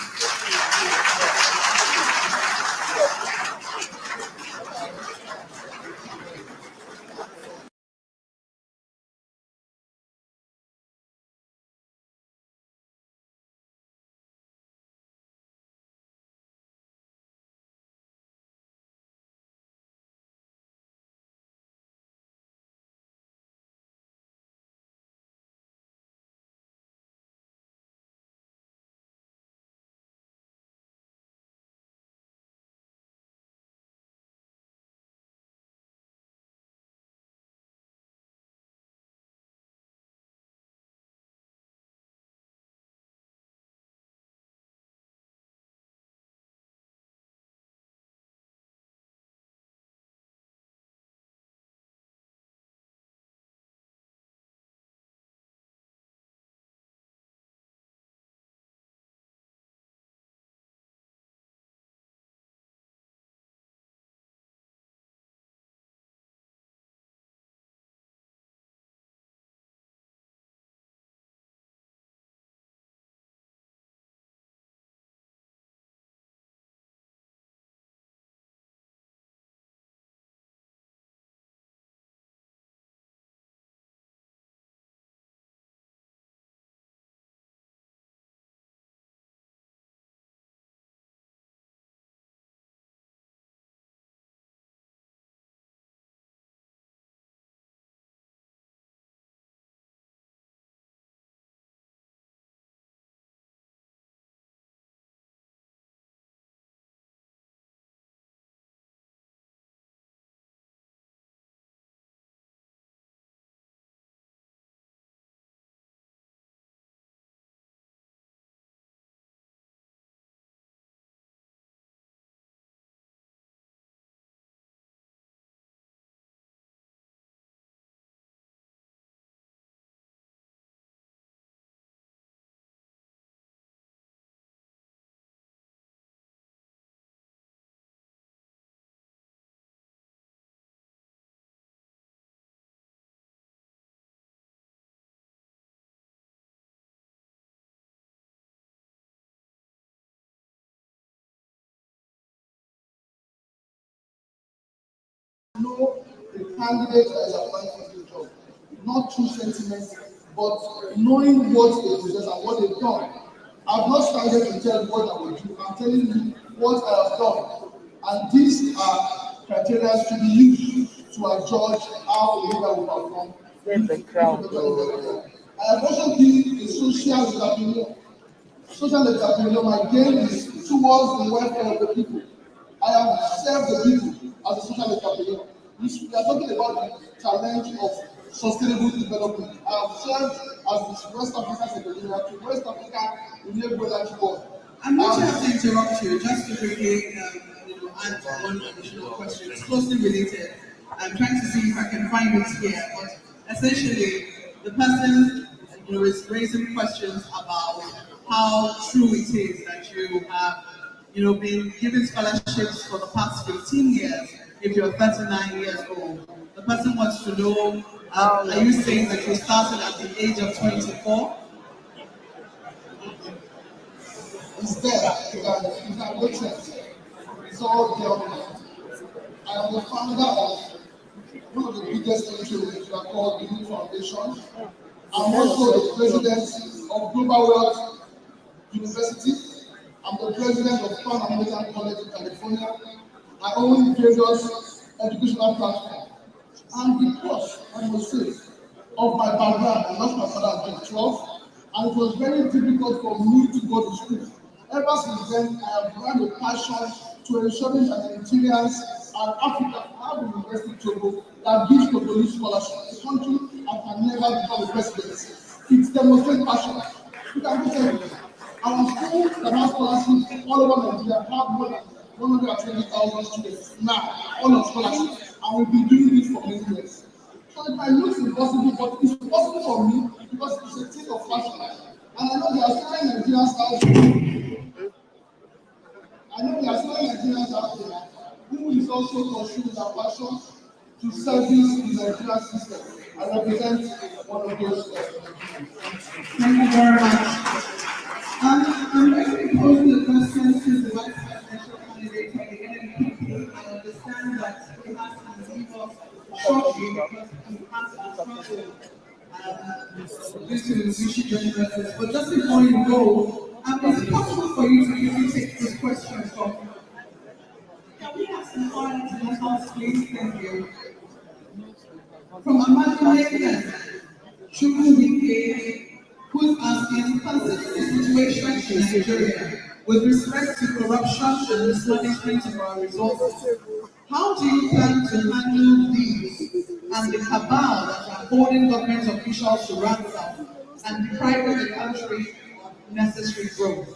know the candidate that is applying for the job, not through sentiment, but knowing what they possess and what they've done. I've not started to tell you what I will do. I'm telling you what I have done. And these are criteria to be used to adjudge how a leader will perform. I have also been a social entrepreneur. Social entrepreneur, my game is towards the welfare of the people. I have served the people as a social entrepreneur. We are talking about the challenge of sustainable development. I have served as the West African Secretary to West Africa Renewable Energy Board. I'm going to have to interrupt you just to quickly add one additional question. It's closely related. I'm trying to see if I can find it here, but essentially, the person is raising questions about how true it is that you have been given scholarships for the past 15 years if you're 39 years old. The person wants to know, are you saying that you started at the age of 24? It's there. You can make sense. It's all there. I am the founder of one of the biggest NGOs called the New Foundation. I'm also the president of Global Wealth University. I'm the president of Pan American College in California. I own various educational platforms. And because, I must say, of my background, I lost my father at age 12, and it was very difficult for me to go to school. Ever since then, I have had a passion to ensuring that Nigerians and Africa have a university in Togo that gives Togolese scholarship. A country that can never become a president. It demonstrates passion. You can go tell me. Our schools that have scholarships all over Nigeria have more than 120,000 students now, all on scholarships, and we've been doing this for many years. So it might look impossible, but it's possible for me because it's a thing of passion. And I know there are so many Nigerians out there. I know there are so many Nigerians out there who is also pursuing their passion to service the Nigerian system. I represent one of those. Thank you very much. I'm going to pose the question to the vice presidential candidate for the NNPP. I understand that he has to leave us shortly because he has to due to leadership differences. But just before you go, is it possible for you to quickly take this question from? Can we have some quiet in the house, please? Thank you. From Amanda Chukwuwike, who's asking, considering the situation in Nigeria with respect to corruption and mismanagement of our resources, how do you plan to handle these and the cabal that are holding government officials to ransom and depriving the country of necessary growth?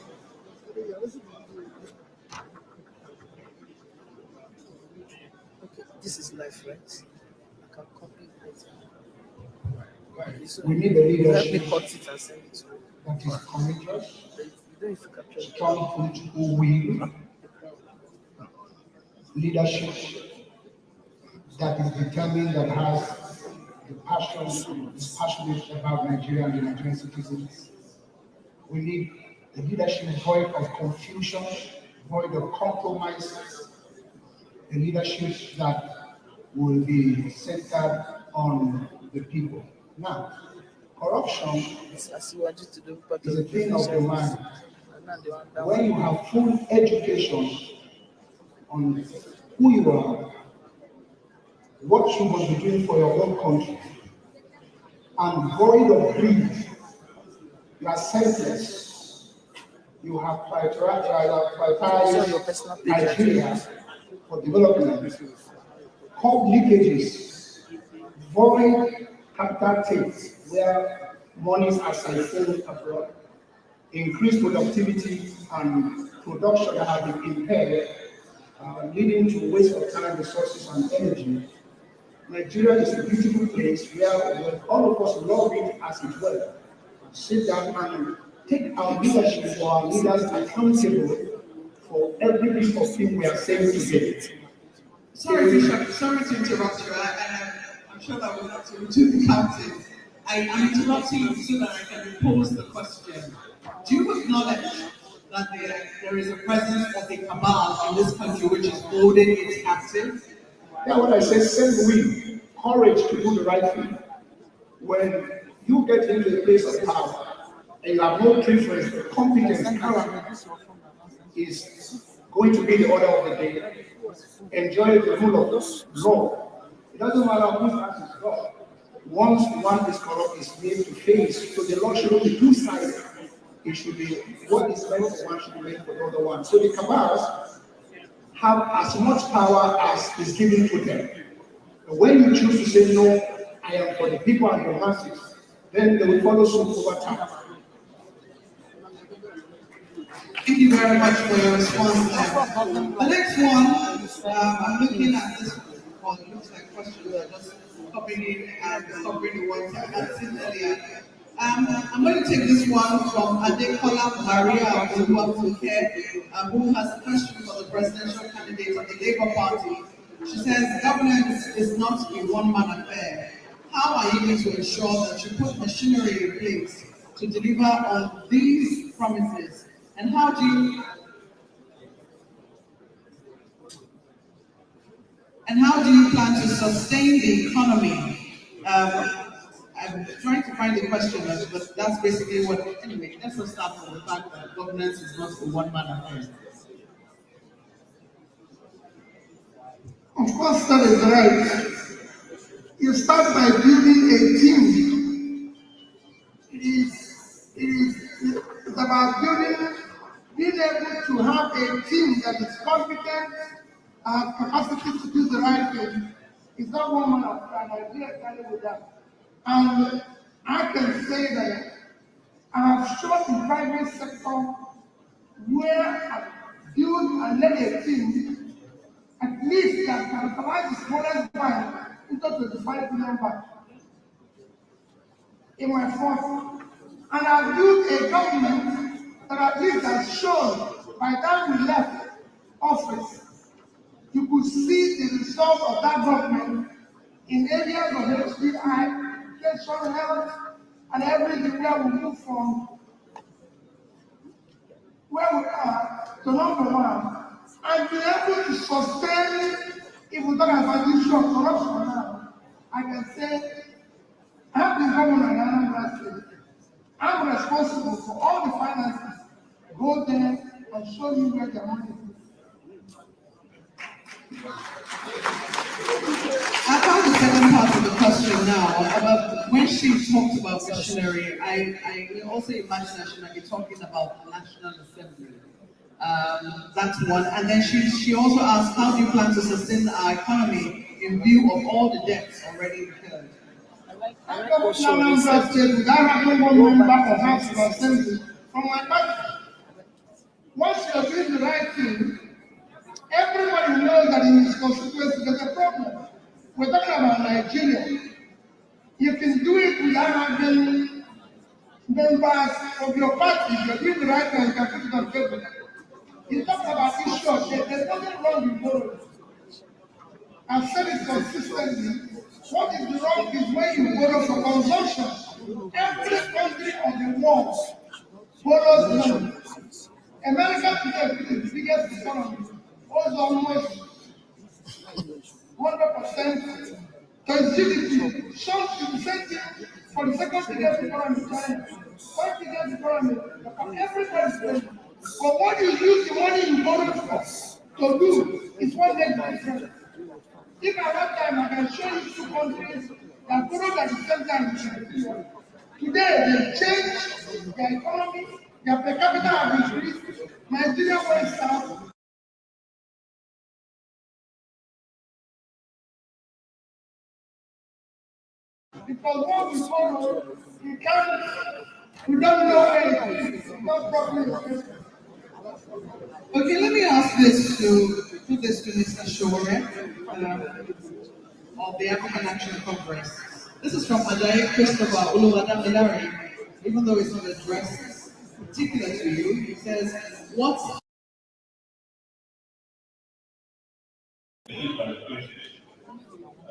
Okay, this is life, right? I can copy it. We need a leadership Let me cut it and send it to you. that is courageous, You don't need to capture it. strong political will, leadership that is determined, that has the passion, is passionate about Nigeria and the Nigerian citizens. We need a leadership void of confusion, void of compromise, a leadership that will be centered on the people. Now, corruption is a thing of the mind. When you have full education on who you are, what you must be doing for your own country, and void of greed, you are selfless. You have prioritized Nigeria for development. Cut leakages, void capital takes where monies are siphoned abroad, increased productivity and production that have been impaired, leading to waste of time, resources, and energy. Nigeria is a beautiful place where all of us love it as it were. Sit down and take our leadership for our leaders accountable for every bit of thing we are saying today. Sorry, Bishop, sorry to interrupt you. I'm sure that we'll have to do the counting. I'm interrupting you so that I can pose the question. Do you acknowledge that there is a presence of a cabal in this country which is holding it captive? That's what I say, same will, courage to do the right thing. When you get into a place of power and you have no preference, the competence, character is going to be the order of the day. Enjoy the rule of law. It doesn't matter whose hands is law. Once one is corrupt, is made to face. So the law should be two-sided. It should be what is meant for one should be meant for the other one. So the cabals have as much power as is given to them. And when you choose to say no, I am for the people and the masses, then they will follow suit over time. Thank you very much for your response there. The next one, I'm looking at this one, it looks like questions are just popping in and covering the ones I had seen earlier. I'm going to take this one from Adekola Maria Oluwafuke, who has a question for the presidential candidate of the Labour Party. She says, governance is not a one-man affair. How are you going to ensure that you put machinery in place to deliver on these promises? And how do you plan to sustain the economy? I'm trying to find the question, but that's basically what. Anyway, let's just start from the fact that governance is not a one-man affair. Of course, that is right. You start by building a team. It's about being able to have a team that is competent and capacity to do the right thing. It's not one man affair, and I agree entirely with that. And I can say that I have shown in private sector where I build and led a team at least that can utilize the smallest bank into 25 billion baht in my first. And I've built a government that at least has shown by the time we left office, you could see the result of that government in areas of HDI, education, health, and everything where we move from where we are to number one, and be able to sustain, if we talk about the issue of corruption now, I can say, I have been governor in Anambra State. I'm responsible for all the finances. Go there and show you where the money is. I found the second part of the question now about when she talked about machinery. I also imagine that she might be talking about the National Assembly. That's one. And then she also asked, how do you plan to sustain our economy in view of all the debts already incurred? I come to Anambra State without having one member of House of Assembly from my party. Once you are doing the right thing, everybody knows that in his constituency there's a problem. We're talking about Nigeria. You can do it without having members of your party. If you're doing the right thing, you can put it on table. You talk about issue of debt. There's nothing wrong with borrowing. I've said it consistently. What is wrong is when you borrow for consumption. Every country of the world borrows money. America today is the biggest economy, owes almost 100% to its GDP. Some to the same thing for the second biggest economy, China. First biggest economy, everybody's paying. But what you use the money you borrow for to do is what makes the difference. If I have time, I can show you two countries that borrowed at the same time. Today, they changed their economy, their per capita have increased. Nigeria went south. Because what we borrow, we can't, we don't know where it is. No problem. Okay, let me ask this to Mr. Sowore of the African Action Congress. This is from Ajayi Christopher Uluwadamilari, even though it's not addressed particular to you. He says, what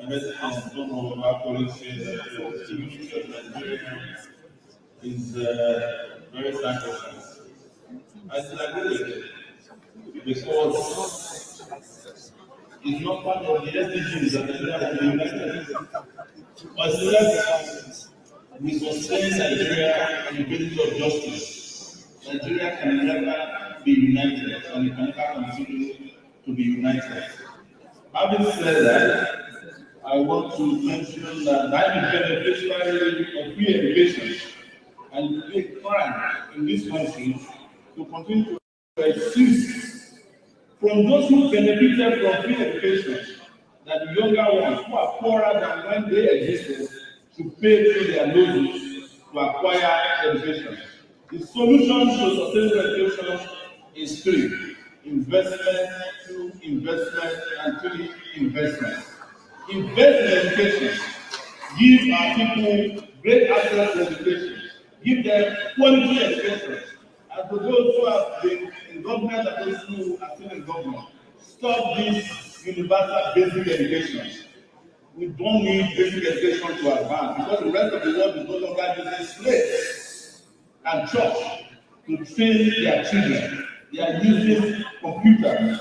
And that's some of our colleagues say that the solution of Nigeria is very sacrificed. I still agree with it because is not part of the SDGs that the United States. Unless we sustain Nigeria on the basis of justice, Nigeria can never be united and it can never continue to be united. Having said that, I want to mention that I'm a beneficiary of free education and it is a crime in this country to continue to exist from those who benefited from free education, that the younger ones who are poorer than when they existed should pay through their noses to acquire education. The solution to sustainable education is three: investment, two, investment, and three, investment. Invest in education. Give our people great access to education. Give them quality education. And for those who have been in government and those who are still in government, stop this universal basic education. We don't need basic education to advance because the rest of the world is no longer using slaves and church to train their children. They are using computers.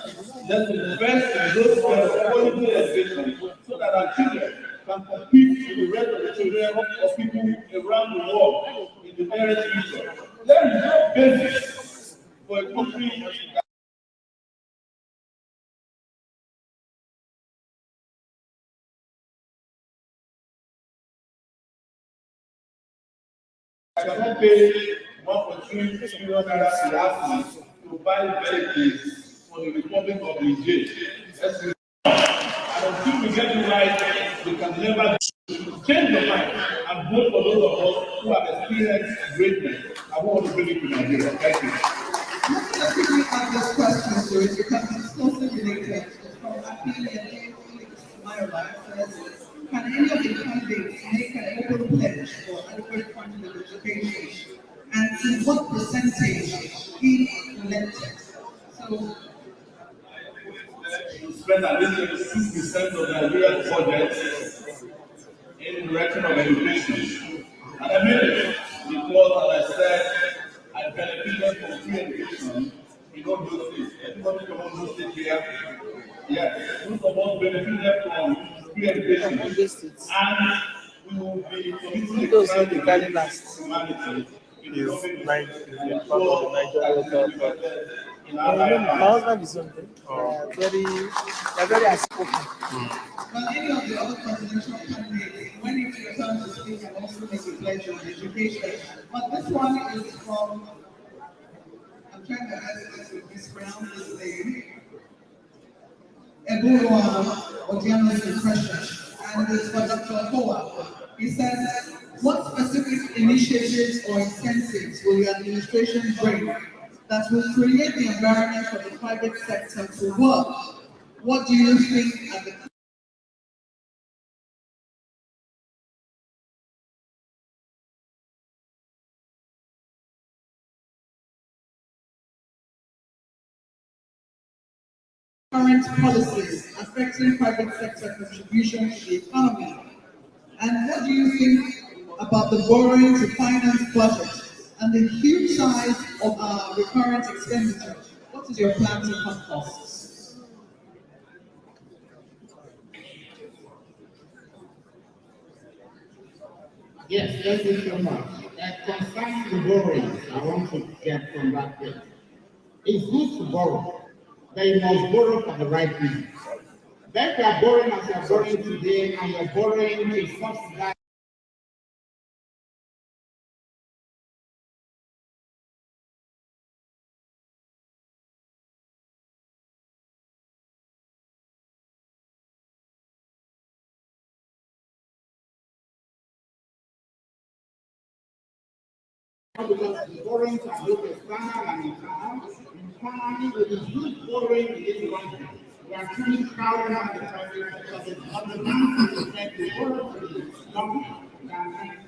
Let's invest in those kind of quality education so that our children can compete with the rest of the children of people around the world in the nearest future. There is no basis for a country that cannot pay 1.3 trillion naira last to buy vehicles for the Republic of Niger. And until we get it right, we can never change the mind and vote for those of us who have experienced greatness. I want to bring it to Nigeria. Thank you. Let's just quickly add this question to it because it's closely related. It's from Apilia Myra. Says, can any of the candidates make an open pledge for adequate funding of education? And to what percentage if elected? So Spend at least 6% of Nigeria's budget in the direction of education. And I mean it because, as I said, I benefited from free education in all those states. Everybody from all those states here, yes, most of us benefited from free education. All those states. And we will be committing Those a who be carrying crime last. against humanity in the Is coming nine years. is And a part of the Niger ensure that Delta it is part. reflected in No, our no, my lives. husband is something. They're very outspoken. well, any of the other presidential candidates, when it's your turn to speak, and also make a pledge on education. But this one is from, I'm trying to ask this to mispronounce this name, Eburu Odiano's impression, and it's for Dr. Hoa. He says, what specific initiatives or incentives will your administration bring that will create the environment for the private sector to work? What do you think are the current policies affecting private sector contribution to the economy? And what do you think about the borrowing to finance budget and the huge size of our recurrent expenditure? What is your plan to cut costs? Yes, thank you so much. Concerning the borrowing, I want to get from that place. It's good to borrow, but you must borrow for the right reason. Then you are borrowing as you are borrowing today, and you're borrowing to subsidize because the borrowings are both external and internal. Internally, it is good borrowing in the country. We are truly crowding out the country because it's not the bank to borrow to the government.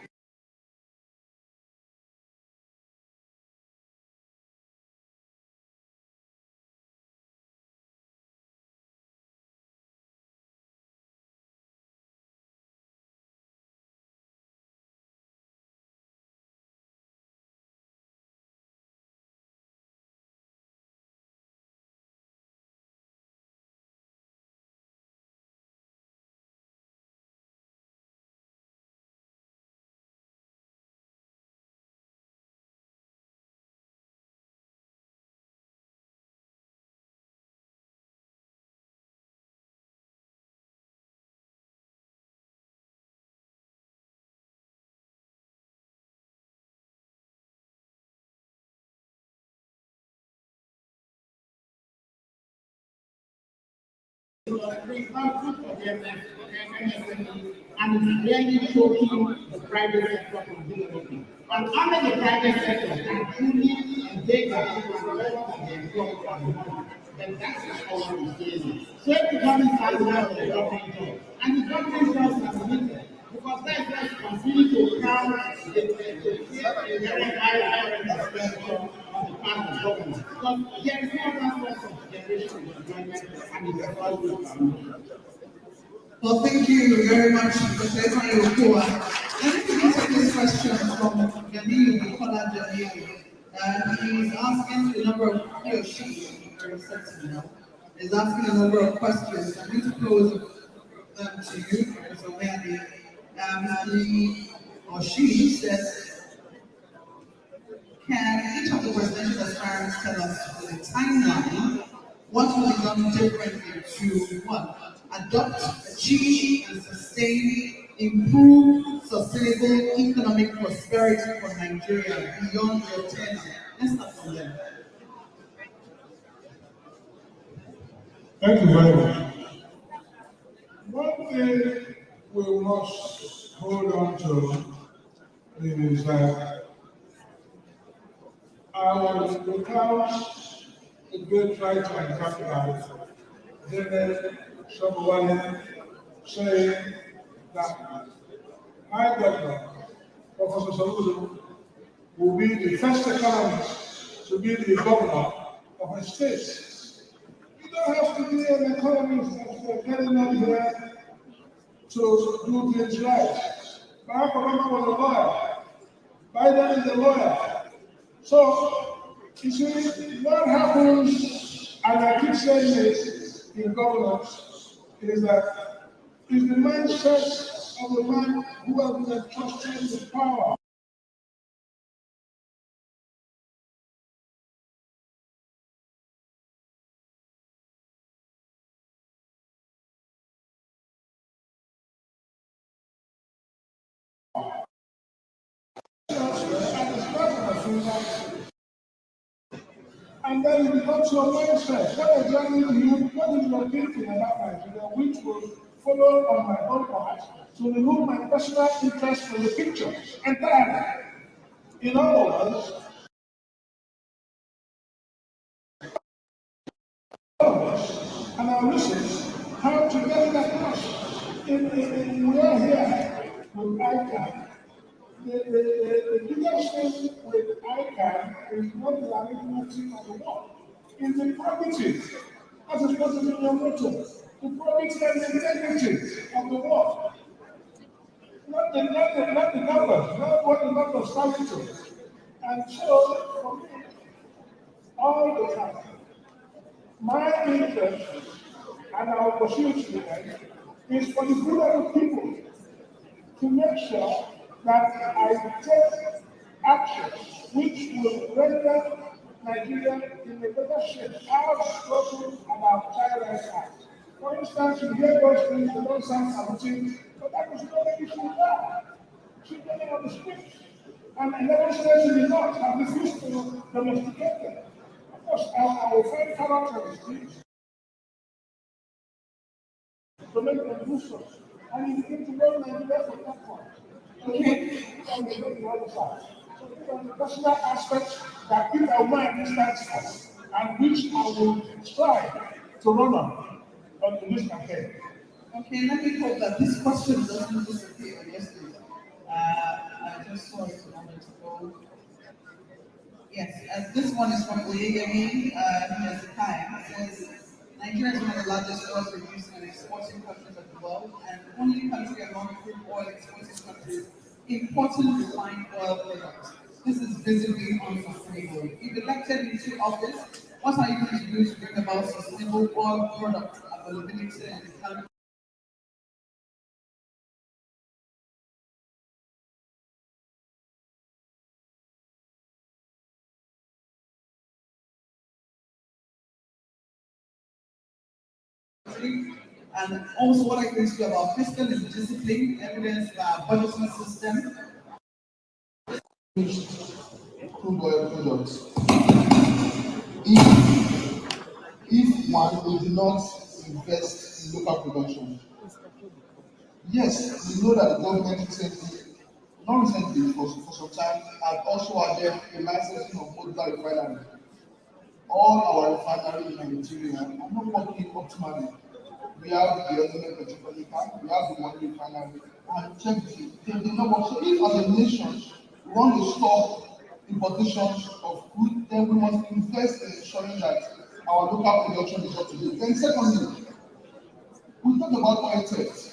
it's not good for them MSME, and it's really choking the private sector from developing. And only the private sector can truly engage the people and work with the employees and the money. Then that's how we saying. So if the government starts to have the government job, and the government jobs are limited, because that's why we continue to count the very high expenditure on the part of government. Because there is no other source of generation of employment, and it's always. Well, thank you very much, Professor Yokoa. Let me take this question from Jamilu Bukola Jamilu. He's asking a number of, he or she, very sexy now, is asking a number of questions. I'm going to pose them to you, Professor Mayadi. He or she says, can each of the presidential aspirants tell us the timeline what will be done differently to one, adopt, achieve, and sustain improved, sustainable economic prosperity for Nigeria beyond your tenure? Let's start from them. Thank you very much. One thing we must hold on to is that without a great writer and capital, Dele Sowore saying that my governor, Professor Sowore, will be the first economist to be the governor of a state. You don't have to be an economist as you're getting on here to do things right. Barack Obama was a lawyer. Biden is a lawyer. So, you see, what happens, and I keep saying this in governance, is that is the mindset of the man who has been entrusted with power. And then it becomes your mindset. What exactly do you, what is your thinking about Nigeria, which will follow on my own part to remove my personal interest from the picture entirely? In other words, and our wishes, how to get that across. We are here with ICAN. The biggest thing with ICAN is not the arithmetic of the work. It's the probity. As is posted in your motto. The probity and the integrity of the work. Not the numbers, not what the numbers tell you to. And so, for me, all the time, my interest, and I will pursue it to the end, is for the good of the people to make sure that I take actions which will render Nigeria in a better shape, our struggle and our child rights act. For instance, you hear those things, they don't sound something, but that is not the issue now. Children on the streets. And 11 states in the north have refused to domesticate them. Of course, I will find character on the streets to make them do so. And you begin to go Nigeria from that point. Okay. On the other side. So these are the personal aspects that if I want to stand for, and which I will strive to run on this campaign. Okay, let me hope that this question doesn't disappear yesterday. I just saw it a moment ago. Yes, this one is from Oyeyemi Hezekiah. It says, Nigeria is one of the largest oil producing and exporting countries of the world, and the only country among crude oil exporting countries importing refined oil products. This is visibly unsustainable. If elected into office, what are you going to do to bring about sustainable oil product availability in the country? And also what I can say about fiscal discipline, evidenced by our budgeting system. Crude oil products. If one would not invest in local production. Yes, we know that the government recently, not recently, for some time, had also added a licensing of modular refinery. All our refineries in Nigeria are not working optimally. We have the element petrochemical, we have the one refinery, and check they did not work. So if as a nation we want to stop importations of food, then we must invest in ensuring that our local production is up to date. Then secondly, we talk about oil theft.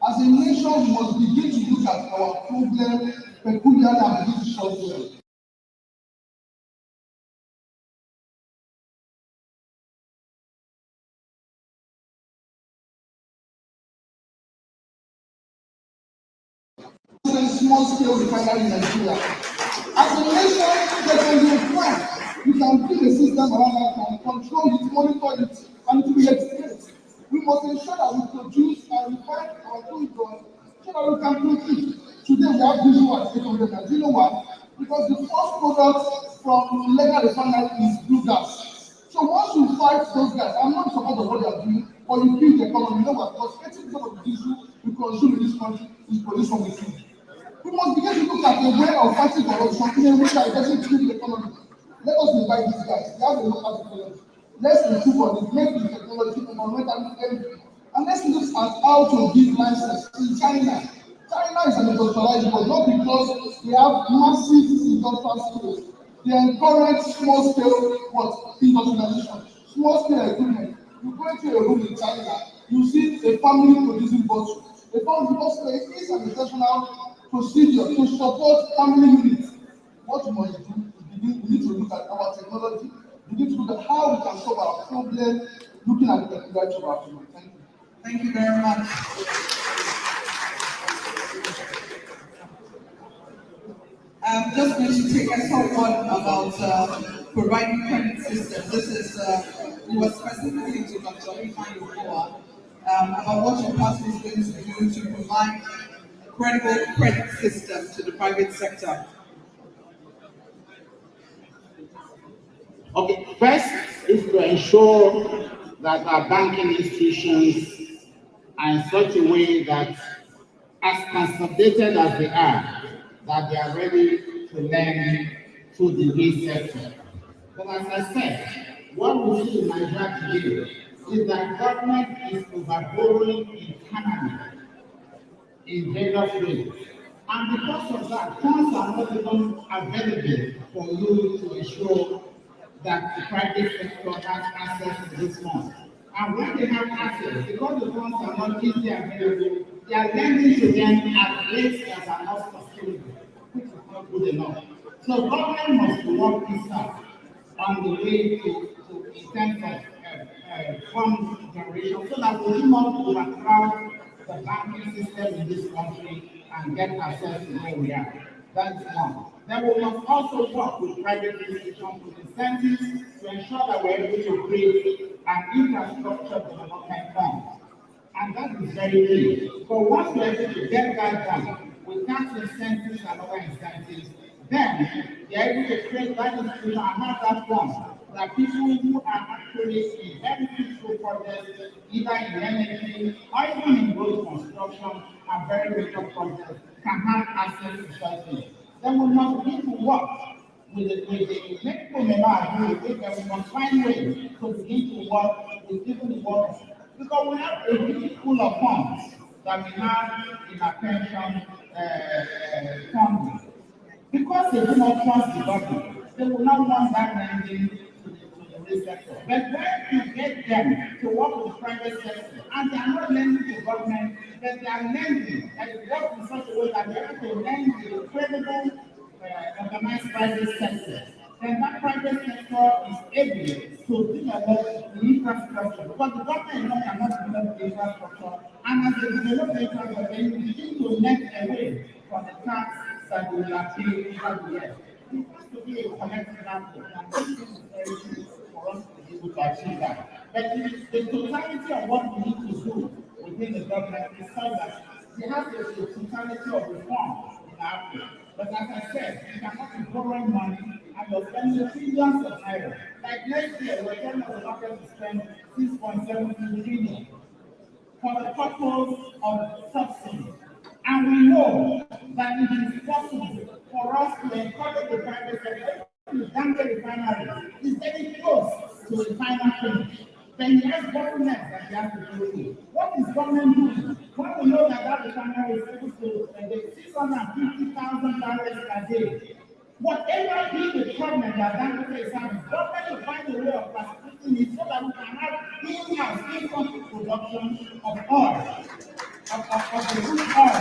As a nation, we must begin to look at our problem peculiarly and begin to solve them. Small scale refinery in Nigeria. As a nation, there can be a plan. We can build a system around that can control it, monitor it, and it will be expensive. We must ensure that we produce and refine our food so that we can produce. Today we have visual at 800 and you know why? Because the first product from legal refinery is blue gas. So once you fight those guys, I'm not in support of what they are doing, but you build the economy, you know what? Because 80% of the diesel we consume in this country is produced from the food. We must begin to look at the way of fighting corruption in a way that doesn't kill the economy. Let us invite these guys. They have a local technology. Let's improve on it, make the technology environmentally friendly. And let's look at how to give license in China. China is an industrialized world, not because they have massive industrial skills. They encourage small scale what? Industrialization. Small scale equipment. You go into a room in China, you see a family producing bottles. A family because it is an intentional procedure to support family units. What we must do is we need to look at our technology, we need to look at how we can solve our problem, looking at the peculiarity of our people. Thank you. Thank you very much. I'm just going to take a short one about providing credit system. This is, we were specifically to Dr. Ifeanyi Okowa, about what your party is going to do to provide a credible credit system to the private sector. Okay, first is to ensure that our banking institutions are in such a way that, as consolidated as they are, that they are ready to lend to the real sector. But as I said, what we see in Nigeria today is that government is overborrowing internally in various ways. And because of that, funds are not even available for you to ensure that the private sector has access to these funds. And when they have access, because the funds are not easily available, they are lending to them at rates that are not sustainable, which is not good enough. So government must work this out on the way to in terms of fund generation so that we do not overcrowd the banking system in this country and get ourselves to where we are. That's one. Then we must also work with private institutions with incentives to ensure that we're able to create an infrastructure development fund. And that is very key. But once we're able to get that done with tax incentives and other incentives, then they're able to create that institution and have that fund that people who are actually in very critical projects, either in energy or even in road construction and very major projects, can have access to such things. Then we must begin to work with the many people may not agree with it, but we must find ways to begin to work with even the workers. Because we have a huge pool of funds that we have in our pension funding. Because they do not trust the government, they will not want that lending to the real sector. But when you get them to work with the private sector, and they are not lending to government, but they are lending, and it works in such a way that they are able to lend to the credible, organized private sector, then that private sector is able to develop the infrastructure. Because the government alone cannot develop the infrastructure, and as they develop the infrastructure, they begin to net away from the tax that we are paying over the years. It has to be a collective effort, and this is very key for us to be able to achieve that. But the totality of what we need to do within the government is such that there has to be a totality of reform in Africa. But as I said, you cannot be borrowing money and you're spending trillions of naira. Like next year, we're telling the market to spend 6.7 trillion. for the purpose of subsidy. And we know that it is possible for us to encourage the private sector to down the refinery is getting close to the final finish. Then you ask government that they have to do it. What is government doing? When we know that that refinery is able to get 650,000 barrels a day. Whatever be the problem that Dangote is having, government should find a way of facilitating it so that we can have in-house, in-country production of oil, of the good oil.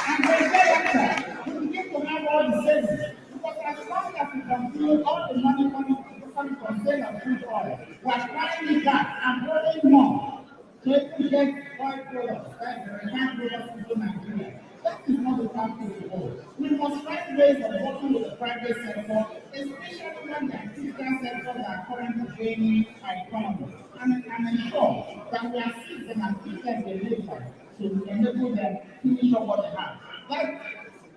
And then thereafter, we begin to have all the savings. Because as long as we continue all the money coming from sale of crude oil, we are trying it back and borrowing more to get oil products, refined products into Nigeria. That is not the path to go. We must find ways of working with the private sector, especially when the physical sectors are currently gaining our economy, and ensure that we assist them and teach them the labor to enable them to finish up what they have. Like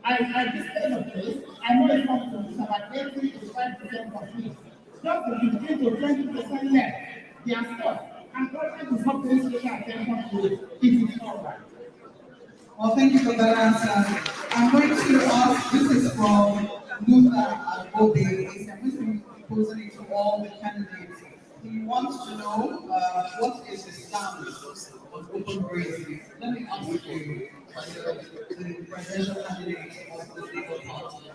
I visited a place, I know it's not to about 80 to 5% complete. Just the 15 to 20% left, they are stuck. And government is not paying special attention to it. It is not right. Well, thank you for that answer. I'm going to ask, this is from Luther Agobe. I'm going to be posing it to all the candidates. He wants to know what is the stance on open grazing. Let me ask you, the presidential candidate of the Labour Party.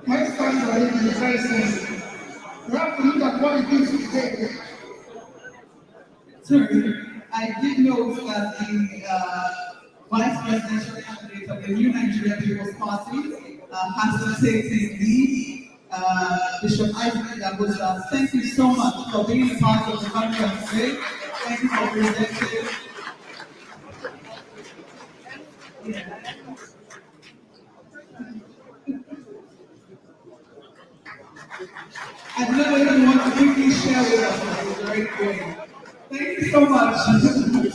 My stand on it is very simple. You have to look at what it is today. Sorry, I did note that the vice presidential candidate of the New Nigeria People's Party has to take the lead. Bishop Isaac Dagosa, thank you so much for being a part of the conference today. Thank you for presenting. I don't know whether you want to quickly share with us what is very good. Thank you so much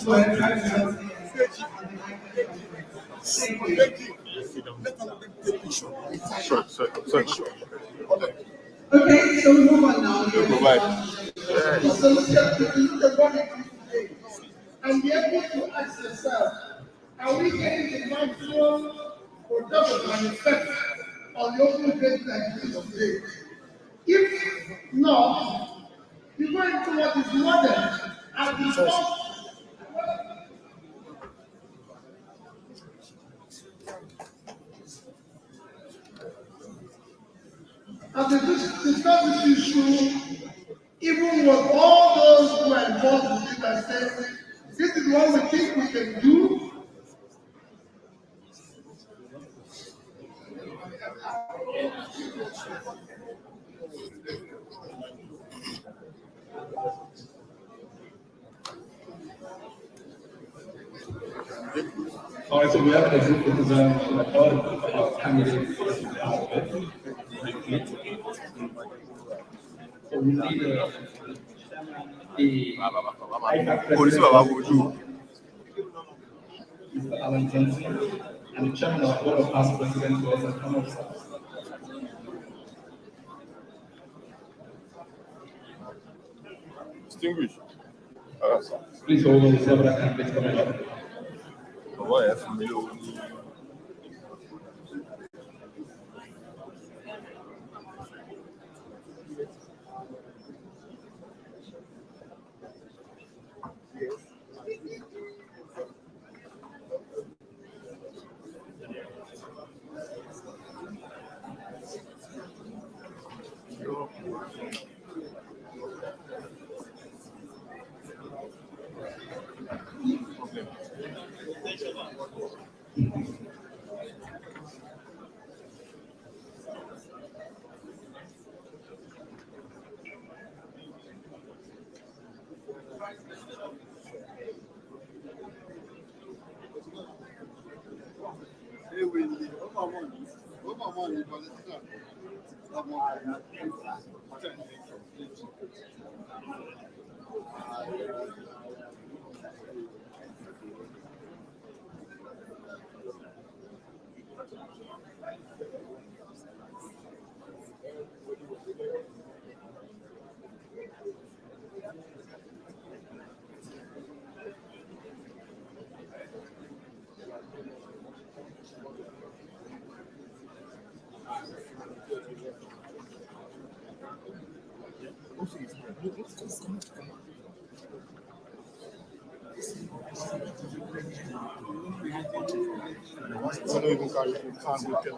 for inviting us here. Thank you. Sure. Okay, so we move on now. So look at what it is today. And be able to ask yourself, are we getting the maximum production and effect on the open grazing like it is today? If not, you go into what is modern and become as a discuss this issue, even with all those who are involved with it and say, this is what we think we can do. All right, so we have a group of all candidates. So we need a Mr. Alan Johnson, and the chairman of the board of past presidents who also come up. Distinguished. Please hold on several candidates coming up. don't even carry can with them.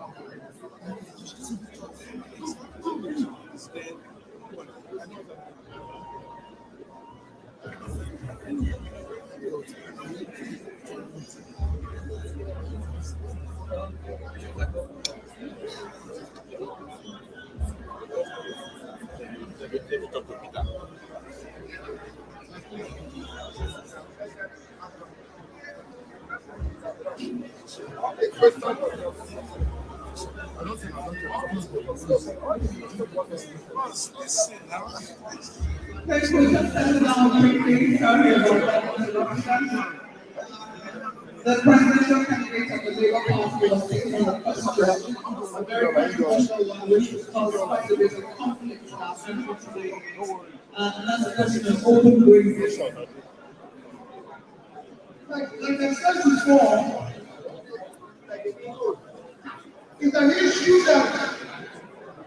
Let's go just settle down quickly. Sorry about that. The presidential candidate of the Labour Party was taking on the question, a very controversial one, which has caused quite a bit of conflict in our country today. And that's the question of open grazing. Like I said before, it's an issue that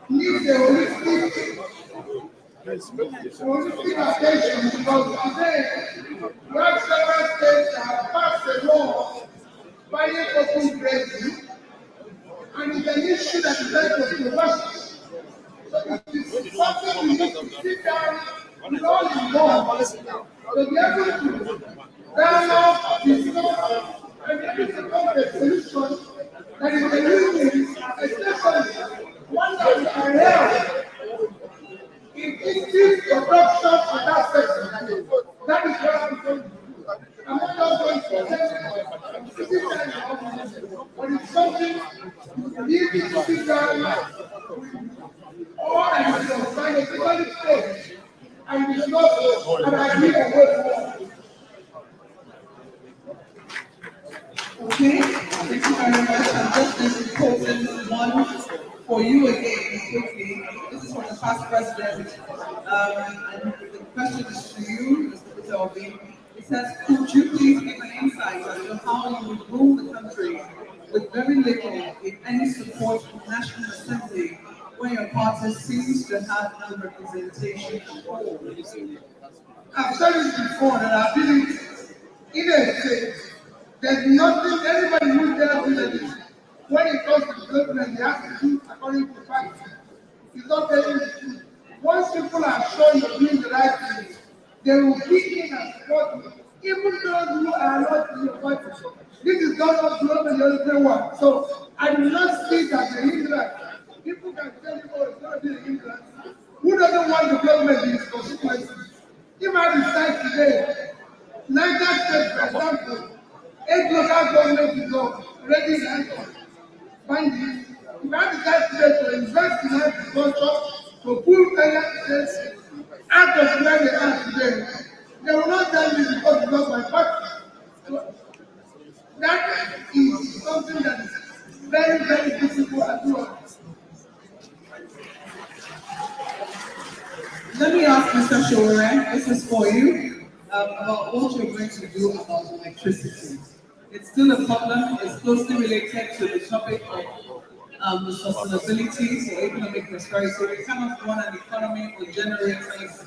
needs a holistic attention because today we have several states that have passed a law banning open grazing, and it's an issue that is very controversial. So it is something we need to sit down with all involved to be able to dialogue, discuss, and be able to come to a solution that is a win-win, especially one that we can help in increased production in that sector. That is what I'm going to do. I'm not just going to but it's something we need to sit down all and scientifically stage and discuss and agree on what we want. Okay, thank you very much. I'm just going to pose one for you again quickly. This is from the past president. And the question is to you, Mr. Patelvi. It says, could you please give an insight as to how you would rule the country with very little, if any, support from the National Assembly, where your party seems to have no representation at all? I've said it before that I believe in a state, there's nothing anybody who tells you that is, when it comes to development, they have to do according to fact. It's not telling the truth. Once people are sure you're doing the right thing, they will kick in and support you, even those who are not in your party. This is not a global one. So I do not see it as a hindrance. People can tell you, oh, it's not a hindrance. Who doesn't want development in his constituency? If I decide today, Niger State, for example, 8 local governments is already in hand. Find it. If I decide today to invest in agriculture, to pull Niger State out of where they are today, they will not tell me because it's not my party. So that is something that is very, very difficult to do. Let me ask Mr. Sowore, this is for you, about what you're going to do about electricity. It's still a problem. It's closely related to the topic of the sustainability, so economic prosperity. So we cannot run an economy with generators.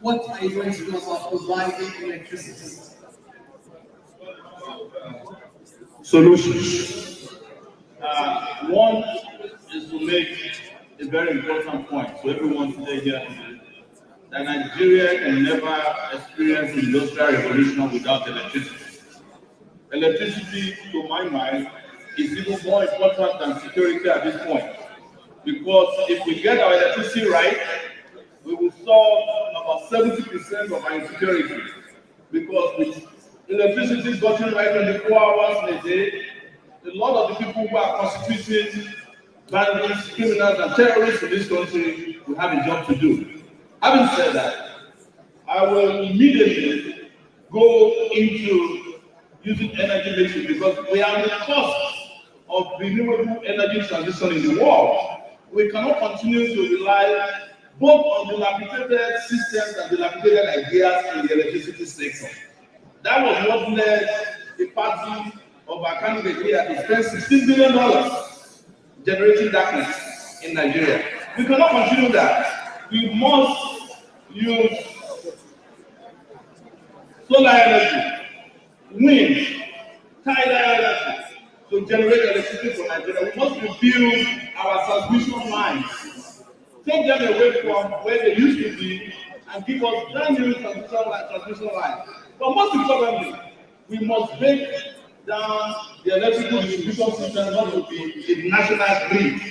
What are you going to do about providing electricity? Solutions. One is to make a very important point to everyone today here that Nigeria can never experience an industrial revolution without electricity. Electricity, to my mind, is even more important than security at this point. Because if we get our electricity right, we will solve about 70% of our insecurity. Because with electricity gotten right 24 hours in a day, a lot of the people who are constituting bandits, criminals, and terrorists in this country will have a job to do. Having said that, I will immediately go into using energy matrix because we are on the cusp of renewable energy transition in the world. We cannot continue to rely both on dilapidated systems and dilapidated ideas in the electricity sector. That was what led the party of our candidate here to spend $16 billion generating darkness in Nigeria. We cannot continue that. We must use solar energy, wind, tidal to generate electricity for Nigeria. We must rebuild our transmission lines, take them away from where they used to be, and give us brand new transmission lines. But most importantly, we must break down the electrical distribution system not to be a national grid.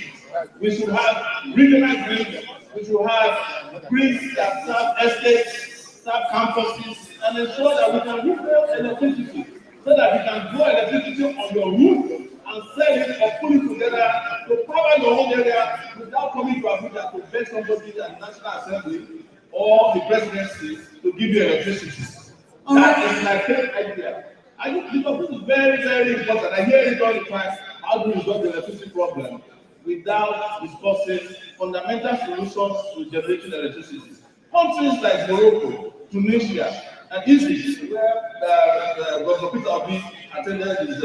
We should have regional grids. We should have grids that serve estates, serve campuses, and ensure that we can retail electricity so that we can grow electricity on your roof and sell it or put it together to power your own area without coming to Abuja to beg somebody at the National Assembly or the presidency to give you electricity. That is my favorite idea. Because this is very, very important. I hear it all the time. How do we resolve the electricity problem without discussing fundamental solutions to generating electricity? Countries like Morocco, Tunisia, and Egypt, where Governor Peter Obi attended his,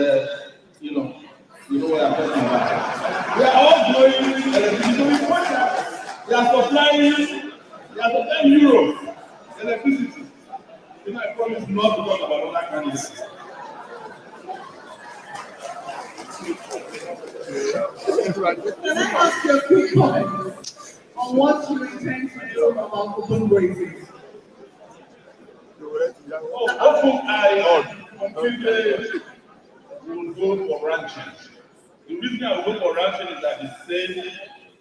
you know what I'm talking about. They are all growing electricity. So we find that they are supplying Europe electricity. I promise not to talk about other candidates. Can I ask you a quick comment on what you intend to do about open grazing? I completely will vote for ranching. The reason I will vote for ranching is that it's safe,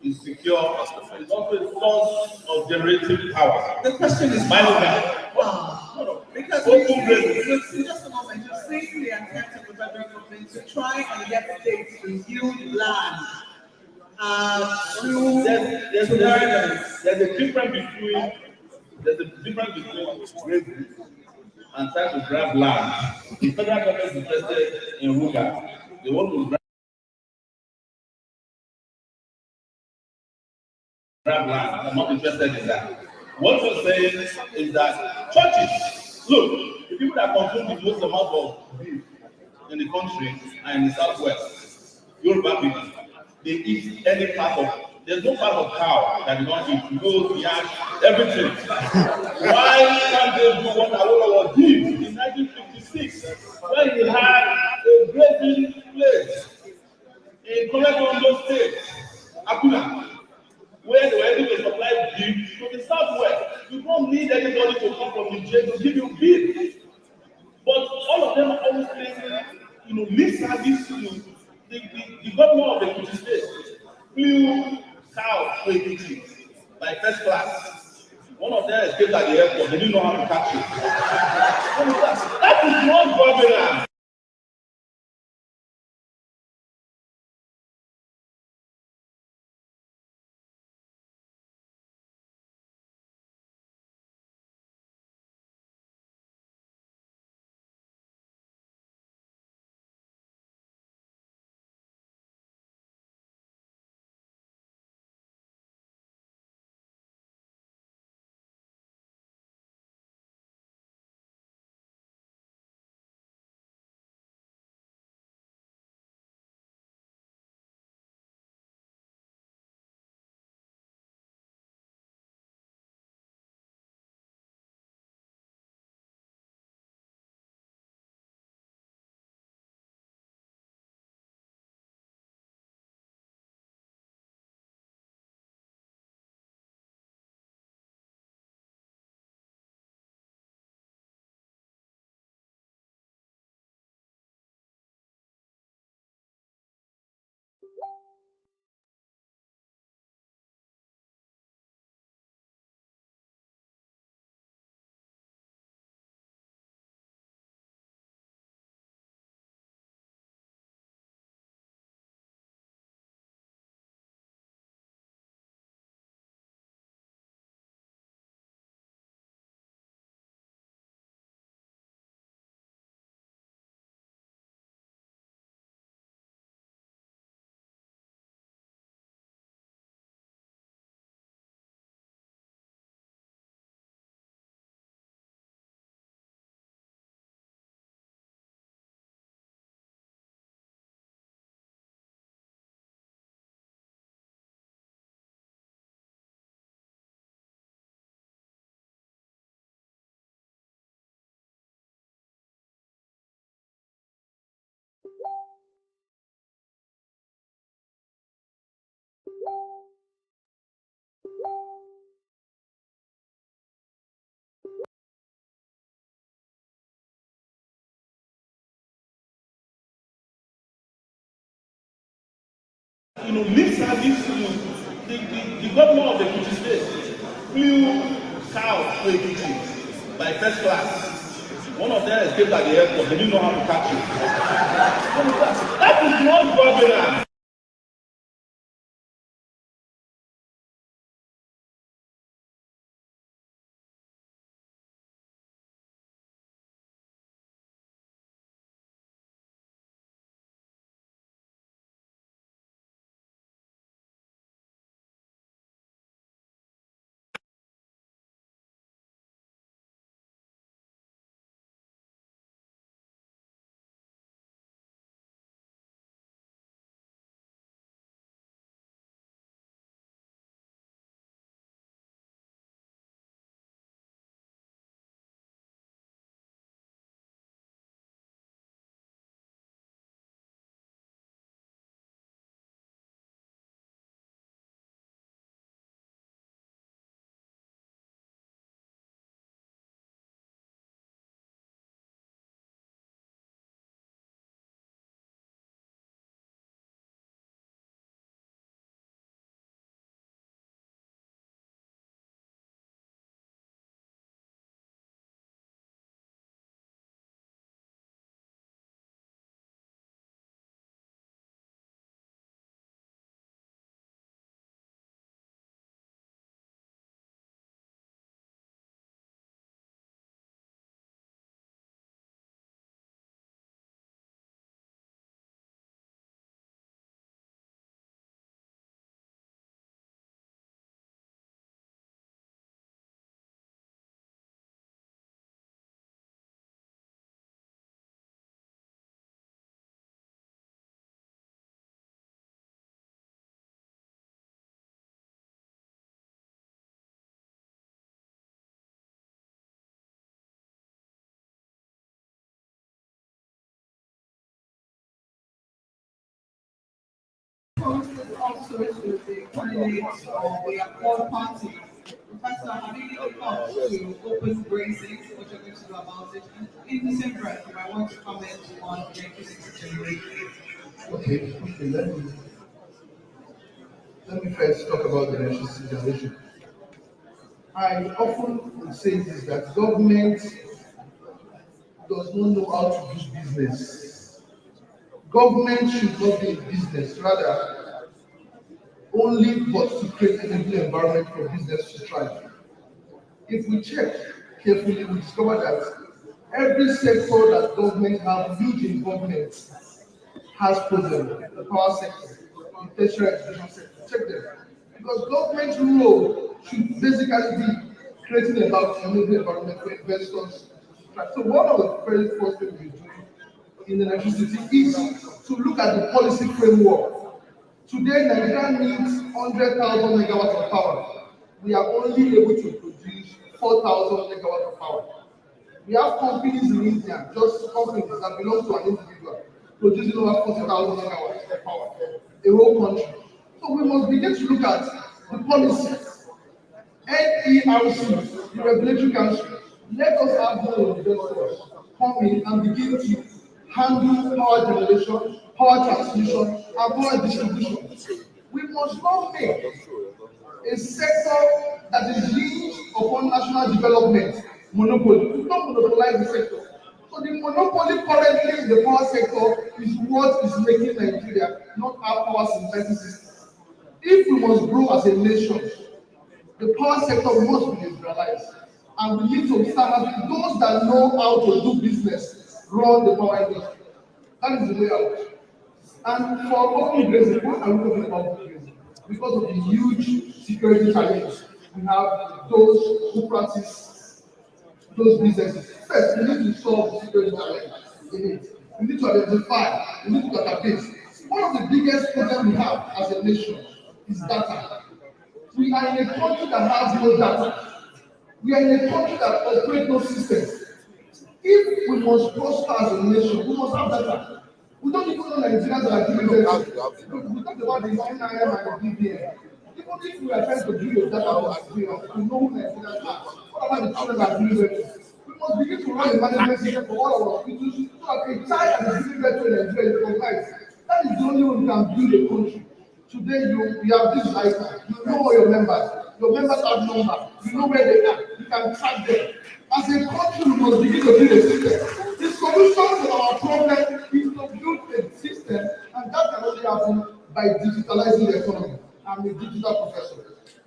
it's secure, it's also a source of generating power. The question is because just a moment, you're seeing the attempt of the federal government to try and get states to yield land through there's a difference between grazing and trying to grab land. The federal government is interested in rural. They want to grab land. I'm not interested in that. What we're saying is that churches, look, the people that consume the most amount of beef in the country and in the southwest, Yoruba people, they eat any part of, there's no part of cow that they don't eat, goat, yam, everything. Why can't they do what Awolowo did in 1956 when he had a grazing place in Ondo State, Akuna, where they were able to supply beef to the southwest? You don't need anybody to come from the jail to give you beef. But all of them are always claiming, lip service to the governor of the Kuti state flew cow to Ekiti by first class. One of them escaped at the airport. They didn't know how to catch it. That is not governance. lip service to the governor of the Ekiti state flew cows to Ekiti by first class. One of them escaped at the airport. They didn't know how to catch it. That is not governance. Posted also to the candidates or their all parties. Professor, have you given thought to open grazing, what you're going to do about it? And in the same breath, you might want to comment on electricity generation. Okay, let me first talk about the electricity generation. I often say this that government does not know how to do business. Government should not be a business, rather only but to create an enabling environment for business to thrive. If we check carefully, we discover that every sector that government have huge involvement has problem. The power sector, the tertiary education sector, check them. Because government's role should basically be creating enabling environment for investors to thrive. So one of the very first things we do in electricity is to look at the policy framework. Today, Nigeria needs 100,000 megawatts of power. We are only able to produce 4,000 megawatts of power. We have companies in India, just companies that belong to an individual, producing over 40,000 megawatts of power, a whole country. So we must begin to look at the policies. NERC, the regulatory council, let us have more investors come in and begin to handle power generation, power transmission, and power distribution. We must not make a sector that is hinged upon national development monopoly. We don't monopolize the sector. So the monopoly currently in the power sector is what is making Nigeria not have power synthesis. If we must grow as a nation, the power sector must be liberalized, and we need to start having those that know how to do business run the power industry. That is the way out. And for open grazing, what are we talking about open grazing? Because of the huge security challenges we have those who practice those businesses. First, we need to solve the security challenge in it. We need to identify, we need to database. One of the biggest problems we have as a nation is data. We are in a country that has no data. We are in a country that operates no systems. If we must prosper as a nation, we must have data. We don't even know Nigerians that are doing this. We talk about the NIM and the BBN. Even if we are trying to do the data for Nigerians, we know who Nigerians are. What about the children that are doing this? We must begin to run a management system for all of us. So that a child that is doing better in Nigeria is recognized. That is the only way we can build a country. Today, you have this ICAN. You know all your members. Your members have number. You know where they are. You can track them. As a country, we must begin to build a system. The solution to our problem is to build a system, and that can only happen by digitalizing the economy. I'm a digital professor.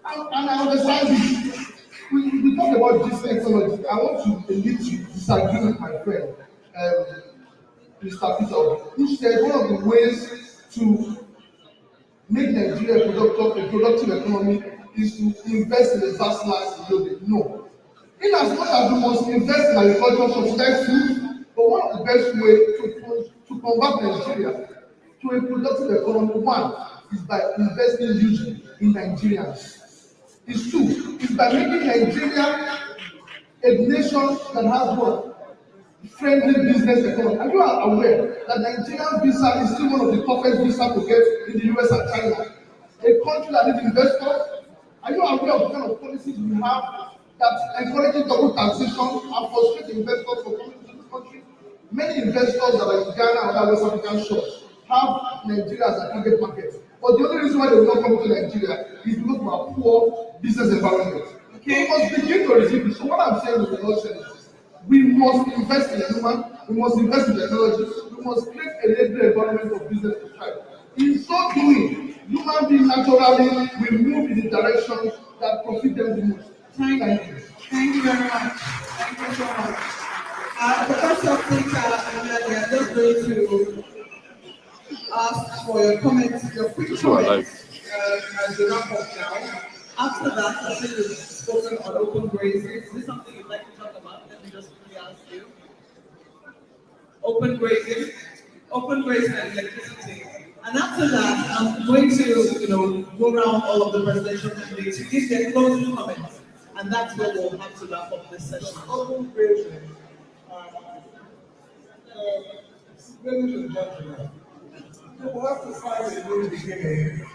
And I understand this. We talk about digital technology. I want to lead to disagree with my friend, Mr. Peter, who said one of the ways to make Nigeria a productive economy is to invest in the vast land globally. No. In as much as we must invest in agriculture, subsidize food, but one of the best ways to convert Nigeria to a productive economy, one, is by investing hugely in Nigerians. It's two, is by making Nigeria a nation that has what? Friendly business economy. Are you aware that Nigerian visa is still one of the toughest visas to get in the US and China? A country that needs investors. Are you aware of the kind of policies we have that encouraging double taxation and frustrate investors from coming to this country? Many investors that are in Ghana and other West African shores have Nigeria as a target market. But the only reason why they will not come to Nigeria is because of our poor business environment. Okay. We must begin to receive this. So what I'm saying is we must invest in human, we must invest in technology, we must create a enabling environment for business to thrive. In so doing, human beings naturally will move in the direction that profit them the most. Thank you. Thank you very much. Thank you so much. Professor Peter, and we are just going to ask for your comments, your quick comments as we wrap up now. After that, I think we've spoken on open grazing. Is this something you'd like to talk about? Let me just quickly ask you. Open grazing and electricity. And after that, I'm going to, go around all of the presidential candidates to give their closing comments. And that's where we'll have to wrap up this session. Open grazing. Ladies and gentlemen, we will have to find a new beginning,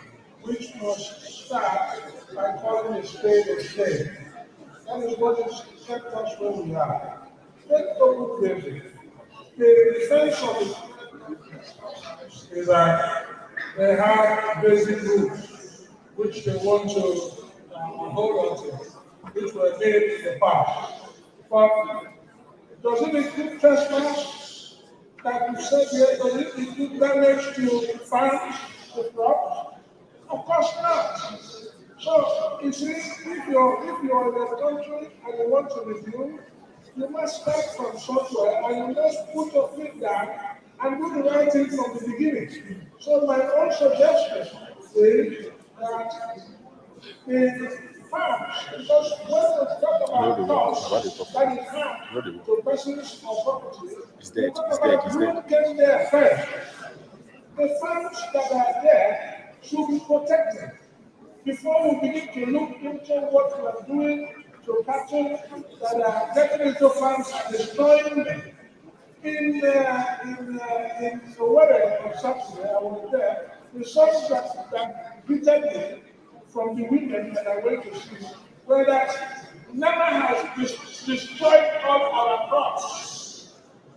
which must start by calling a spade a spade. That is what has kept us where we are. Take open grazing. The defense of it is that they have basic rules which they want to hold on to, which were made in the past. But does it include trespass that you said here? Does it include damage to farms, to crops? Of course not. So you see, if you're in a country and you want to review, you must start from somewhere and you must put your feet down and do the right thing from the beginning. So my own suggestion is that the farms, because when we talk about costs that is harm to persons or property, we talk about who gets there first. The farms that are there should be protected before we begin to look into what we are doing to cattle that are getting into farms and destroying them. In Sowore or something, I was there. The songs that greeted me from the women that I went to see were that Nama has destroyed all our crops.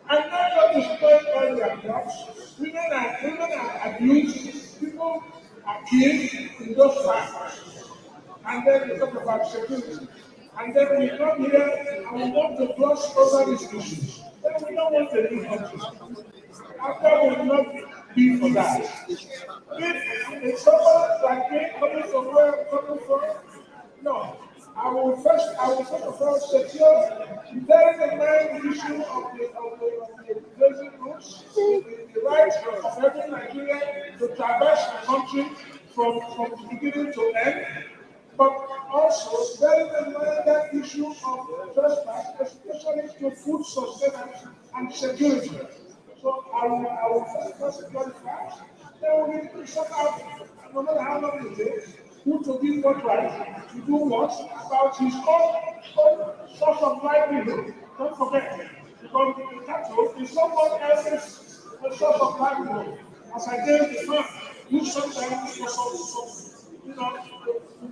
And not just destroyed all their crops, women are abused, people are killed in those farms. And then we talk about security. And then we come here and we want to gloss over these issues. Then we don't want to leave country. After will not be for that. If someone like me coming from where I'm coming from, no. I will first of all secure, bearing in mind the issue of the basic rules, the right of every Nigerian to traverse the country from the beginning to end. But also bearing in mind that issue of trespass, especially to food sustenance and security. So I will first secure the facts. Then we will sort out, no matter how long it takes, who to give what right, to do what about his own source of livelihood. Don't forget, because the cattle is someone else's source of livelihood. As I gave the farm, you sometimes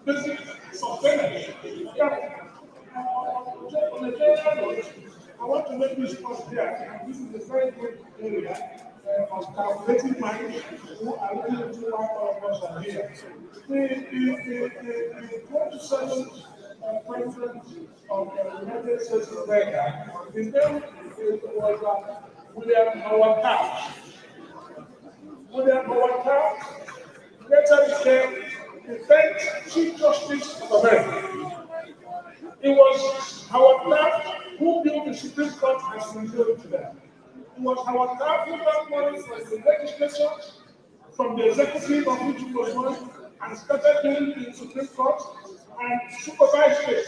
basic sustenance. On a general note, I want to make this point here, and this is a very good area. on calculating minds who are looking into why all of us are here. The 27th president of the United States of America, his name was William Howard Taft. William Howard Taft later became the 10th Chief Justice of America. It was Howard Taft who built the Supreme Court as we know it today. It was Howard Taft who got money from the legislature, from the executive of which he was one, and started building the Supreme Court and supervised it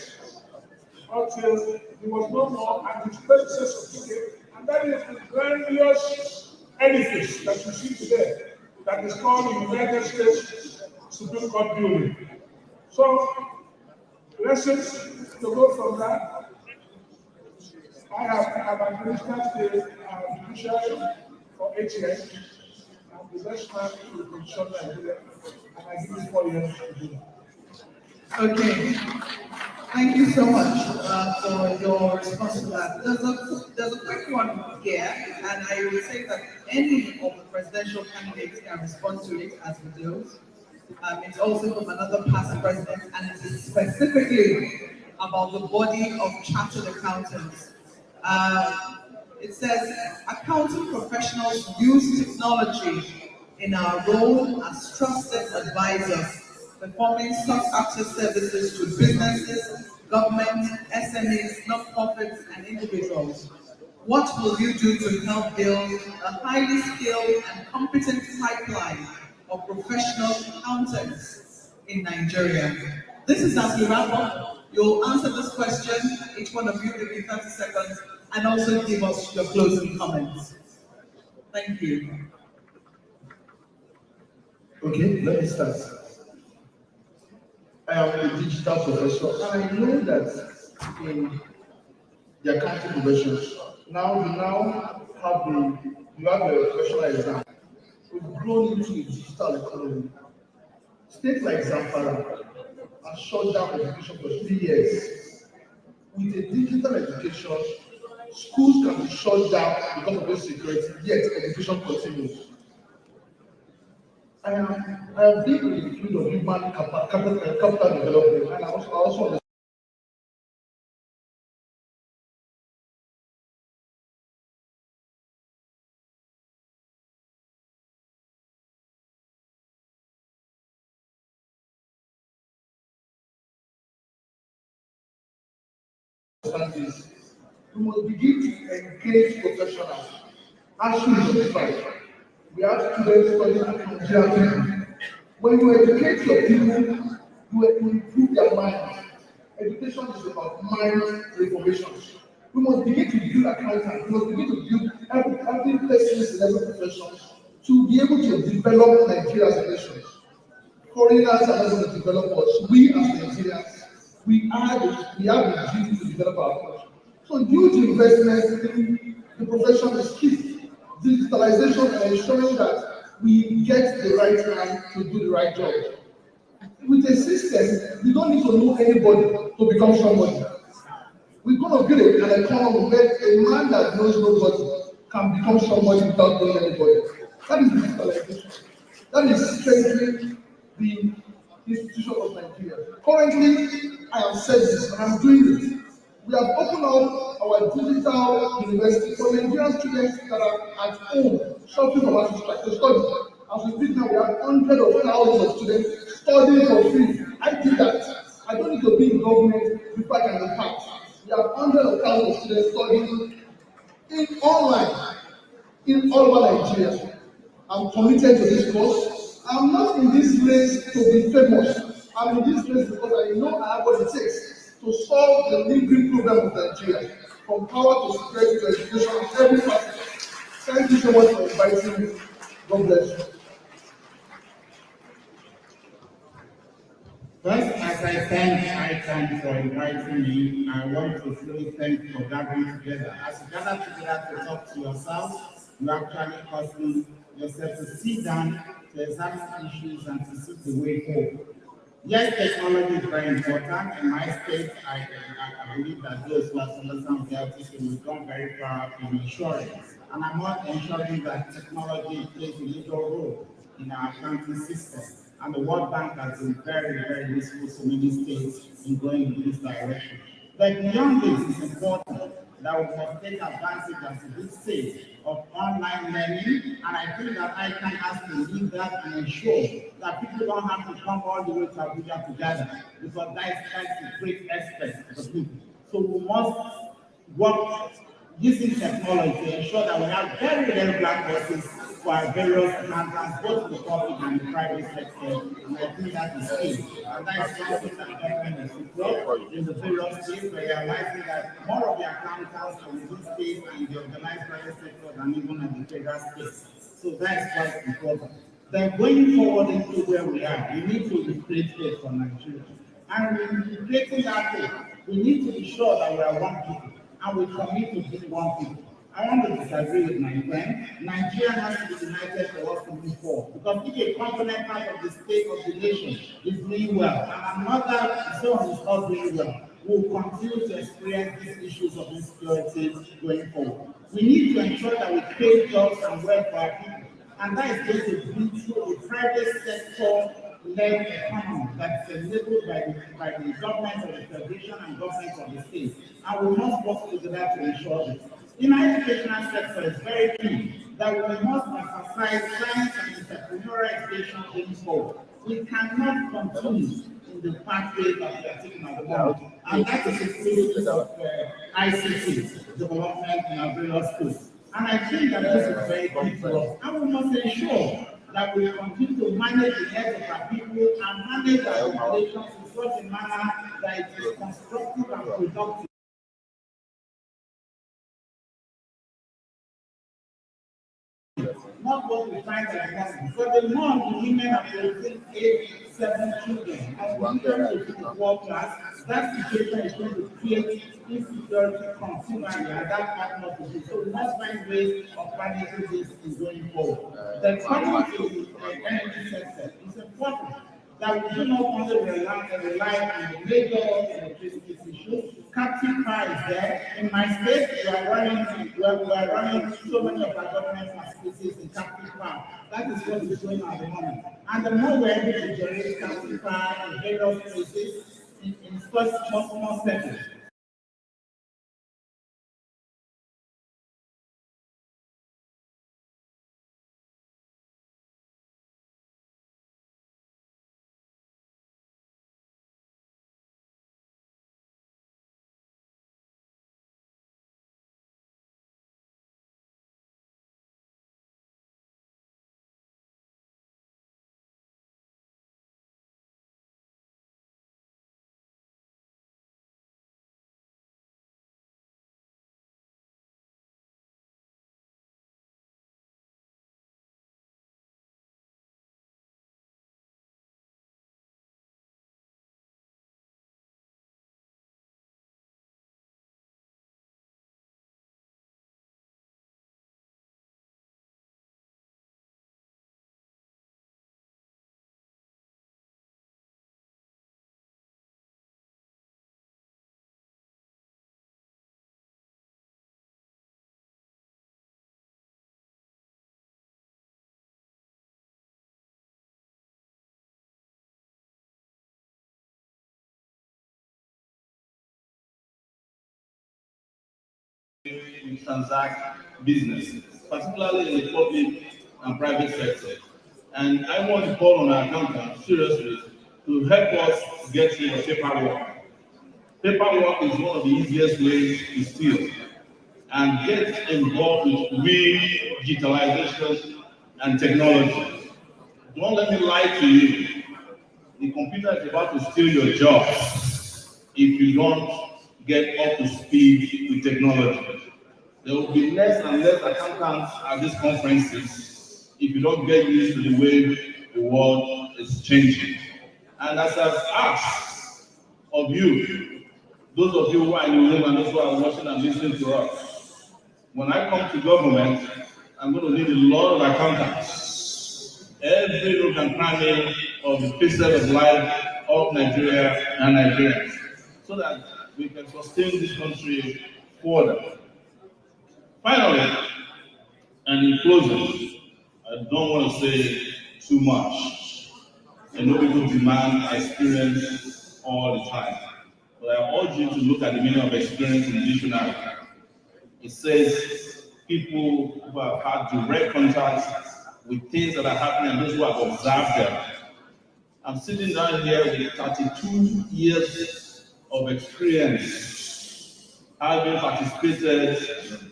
until he was no more and his predecessor took it. And that is the grandiose edifice that you see today that is called the United States Supreme Court building. So, lessons to go from that. I have administered the judiciary for 8 years. I'm the best man to control Nigeria, and I give you 4 years to do that. Okay. Thank you so much for your response to that. There's a quick one here, and I will say that any of the presidential candidates can respond to it as we close. It's also from another past president, and it is specifically about the body of chartered accountants. It says, accounting professionals use technology in our role as trusted advisors, performing sought-after services to businesses, government, SMEs, non-profits, and individuals. What will you do to help build a highly skilled and competent pipeline of professional accountants in Nigeria? This is as we wrap up. You'll answer this question, each one of you will be 30 seconds, and also give us your closing comments. Thank you. Okay, let me start. I am a digital professor, and I know that in the accounting professions, now you have a professional exam. We've grown into a digital economy. States like Zamfara have shut down education for 3 years. With a digital education, schools can be shut down because of insecurity, yet education continues. I have been in the field of human capital development, and I also understand this. We must begin to engage professionals. As you notified, we have students studying accounting. When you educate your people, you improve their minds. Education is about mind reformation. We must begin to build accountants. We must begin to build every person in every profession to be able to develop Nigeria as a nation. Foreigners are not going to develop us. We as Nigerians, we have the duty to develop our country. So huge investment in the profession is key. Digitalization and ensuring that we get the right man to do the right job. With a system, you don't need to know anybody to become somebody. We're going to build an economy where a man that knows nobody can become somebody without knowing anybody. That is digitalization. That is strengthening the institution of Nigeria. Currently, I have said this and I'm doing it. We have opened up our digital university for Nigerian students that are at home shopping for us to study. As we speak now, we have hundreds of thousands of students studying for free. I did that. I don't need to be in government before I can impact. We have hundreds of thousands of students studying in online in all over Nigeria. I'm committed to this cause. I'm not in this race to be famous. I'm in this race because I know I have what it takes to solve the lingering problem of Nigeria, from power to security to education in every facet. Thank you so much for inviting me. God bless you. First, as I thank ICAN for inviting me, I want to truly thank for gathering together. As you gather together to talk to yourself, you actually causing yourself to sit down, to examine issues, and to seek the way forward. Yes, technology is very important. In my state, I believe that those who are understand the autism will come very far in ensuring and I'm not ensuring that technology plays a major role in our accounting system. And the World Bank has been very, very useful to many states in going in this direction. But beyond this, it's important that we must take advantage, as a big state, of online learning, and I think that ICAN has to lead that and ensure that people don't have to come all the way to Abuja together, because that's a great aspect for people. So we must work using technology to ensure that we have very regular courses for our various accountants, both in the public and the private sector, and I think that is key. And that is something that government is support in the various states. We are realizing that more of the accountants are within states and the organized private sector than even at the federal space. So that is quite important. Then going forward into where we are, we need to recreate it for Nigeria. And in creating that thing, we need to be sure that we are one people and we commit to being one people. I want to disagree with my friend. Nigeria has to be united for us to move forward. Because if a component part of the state of the nation is doing well, and another zone is not doing well, we will continue to experience these issues of insecurity going forward. We need to ensure that we create jobs and wealth for our people. And that is going to be through a private sector-led economy that's enabled by the government of the federation and government of the state. And we must work together to ensure this. In our educational sector, it's very key that we must emphasize science and entrepreneurial education going forward. We cannot continue in the pathway that we are taking at the moment. And that is a series of ICT development in our various schools. And I think that this is very key for us. And we must ensure that we continue to manage the health of our people and manage our populations in such a manner that it is constructive and productive. Not what we find at the moment. For the month, the women are producing 7 children. And we turn to the poor class, that situation is going to create insecurity continually, and that might not be. So we must find ways of managing this in going forward. The coming to the energy sector is important that we do not only rely on the major electricity issues. Captive power is there. In my state, we are running so many of our government facilities in captive power. That is what is going on at the moment. And the more we're able to generate captive power in various places, in such small settings, we transact business, particularly in the public and private sector. And I want to call on our accountants seriously to help us get rid of paperwork. Paperwork is one of the easiest ways to steal. And get involved with real digitalization and technology. Don't let me lie to you. The computer is about to steal your job if you don't get up to speed with technology. There will be less and less accountants at these conferences if you don't get used to the way the world is changing. And as I've asked of you, those of you who are in the room and those who are watching and listening to us, when I come to government, I'm going to need a lot of accountants. Every nook and cranny of the facet of life of Nigeria and Nigerians, so that we can sustain this country further. Finally, And in closing, I don't want to say too much. I know people demand experience all the time, but I urge you to look at the meaning of experience in the dictionary. It says people who have had direct contact with things that are happening and those who have observed them. I'm sitting down here with 32 years of experience, having participated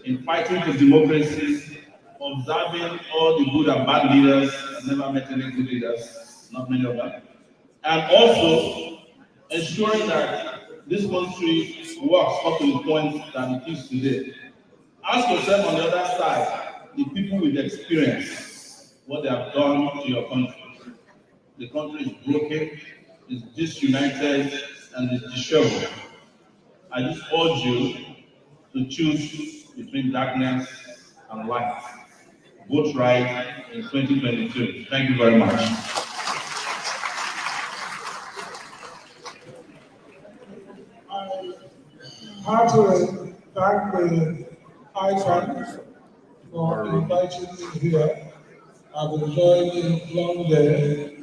in fighting for democracy, observing all the good and bad leaders. I've never met any good leaders, not many of them. And also ensuring that this country works up to the point that it is today. Ask yourself on the other side, the people with experience, what they have done to your country. The country is broken, is disunited, and is disheveled. I just urge you to choose between darkness and light. Vote right in 2022. Thank you very much. I heartily thank the ICAN for inviting me here. I've enjoyed a long day,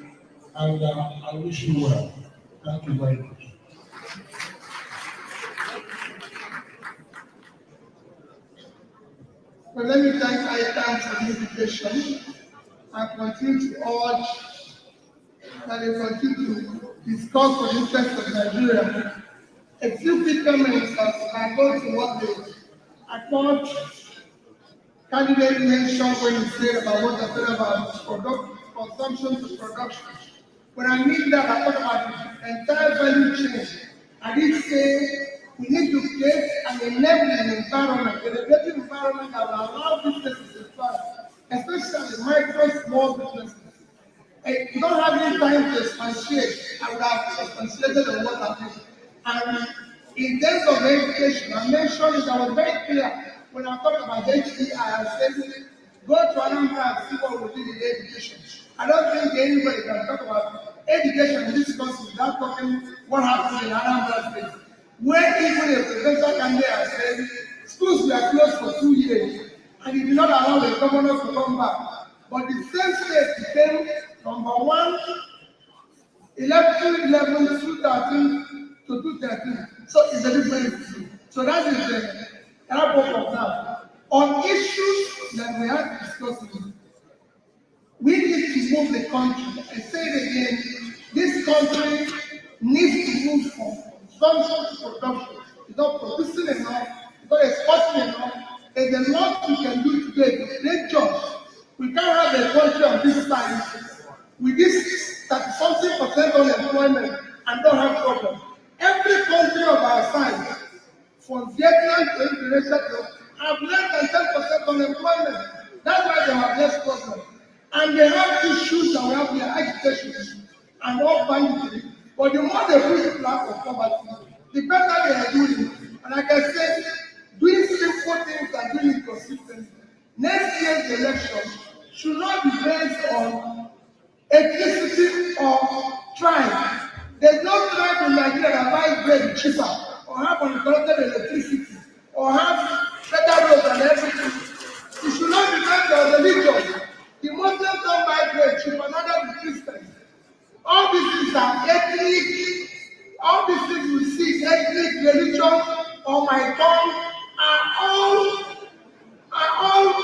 and I wish you well. Thank you very much. Well, let me thank ICAN for the invitation. I continue to urge that they continue to discuss for the interest of Nigeria. A few quick comments as I go to what I thought candidate mentioned when he said about what I said about consumption to production. When I mean that, I thought about the entire value chain. I did say we need to create an enabling environment, a regulated environment that will allow businesses to thrive, especially the micro, small businesses. You don't have any time to expatiate. I would have expatiated on what I did. And in terms of education, I mentioned it, I was very clear when I talked about HDI. I said, go to Anambra and see what we did in education. I don't think anybody can talk about education in this country without talking what happened in Anambra State. Where even a presidential candidate has said, schools were closed for 2 years, and he did not allow the governors to come back. But the same state became number one, 11, 2013 to 2013. So it's a different issue. So that is the airport of that. On issues that we are discussing, we need to move the country. I say it again, this country needs to move from consumption to production. It's not producing enough, it's not exporting enough. There's a lot we can do today to create jobs. We can't have a country of this size with this 30-something% unemployment and don't have problems. Every country of our size, from Vietnam to Indonesia, have less than 10% unemployment. That's why they have less problems. And they have issues that we have their agitation and all banditry. But the more they push people out of poverty, the better they are doing. And like I said, doing simple things and doing it consistently. Next year's election should not be based on ethnicity or tribe. There's no tribe in Nigeria that buys bread cheaper, or have uninterrupted electricity, or have better roads and everything. It should not be based on religion. The Muslims don't buy bread cheaper, neither the Christians. All these things are ethnic. All these things we see, ethnic, religion, or my tongue, are all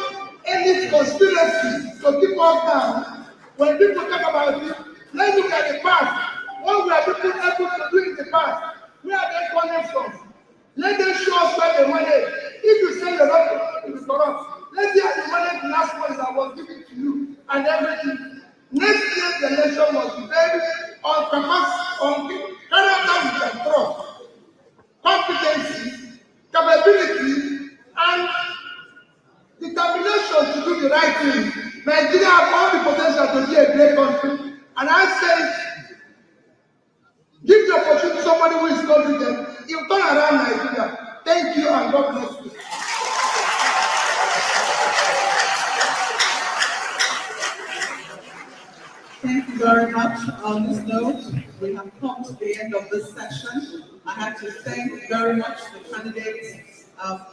elite conspiracy to keep us down. When people talk about it, let's look at the past. What were people able to do in the past? Where are they coming from? Let them show us where the money is. If you say you're not corrupt, let's see how the money, the last money that was given to you and everything. Next year's election must be very on capacity, on character we can trust, competency, capability, and determination to do the right thing. Nigeria has all the potential to be a great country, and I say, give the opportunity to somebody who is confident. You turn around Nigeria. Thank you, and God bless you. Thank you very much. On this note, we have come to the end of this session. I have to thank very much the candidates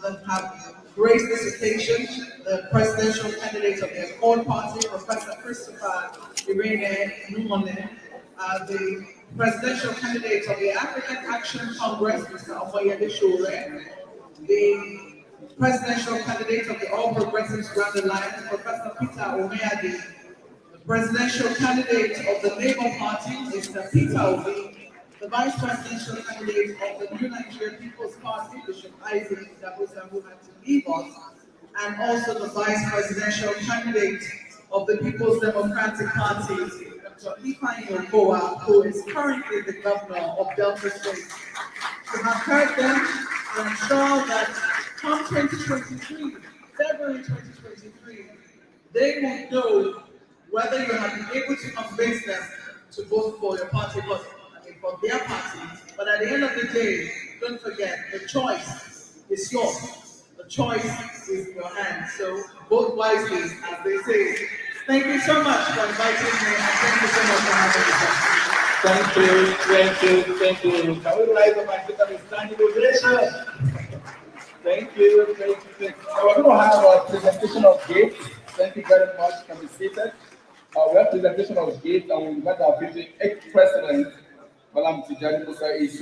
that have graced this occasion, the presidential candidate of the Accord Party, Professor Christopher Irene Numone, the presidential candidate of the African Action Congress, Mr. Omoyede Sowore, the presidential candidate of the All Progressives Grand Alliance, Professor Peter Omeadi, the presidential candidate of the Labour Party, Mr. Peter Obi, the vice presidential candidate of the New Nigerian People's Party, Bishop Isaac Dabusa, who had to leave us, and also the vice presidential candidate of the People's Democratic Party, Dr. Ifeanyi Okowa, who is currently the governor of Delta State. To have heard them, I'm sure that come 2023, February 2023, they will know whether you have been able to convince them to vote for your party, for their party. But at the end of the day, don't forget, the choice is yours. The choice is in your hands. So vote wisely, as they say. Thank you so much for inviting me, and thank you so much for having me. Thank you. Can we rise up and take a standing ovation? Thank you. So we're going to have a presentation of gifts. Thank you very much. You can be seated. We have presentation of gifts, and we invite our 58th president, Malam Tijani Musa, is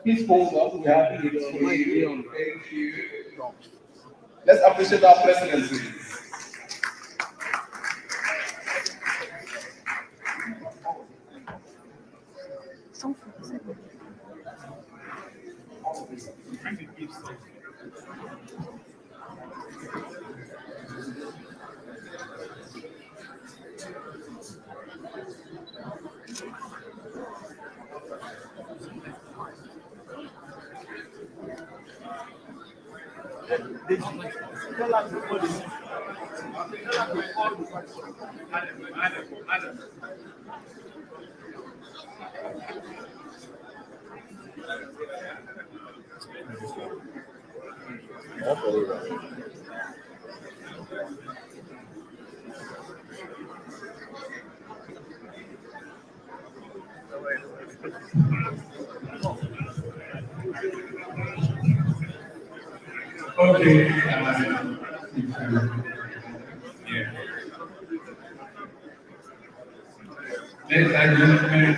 please hold up. We have it for you. Thank you. Let's appreciate our presidency. Okay. Ladies and gentlemen,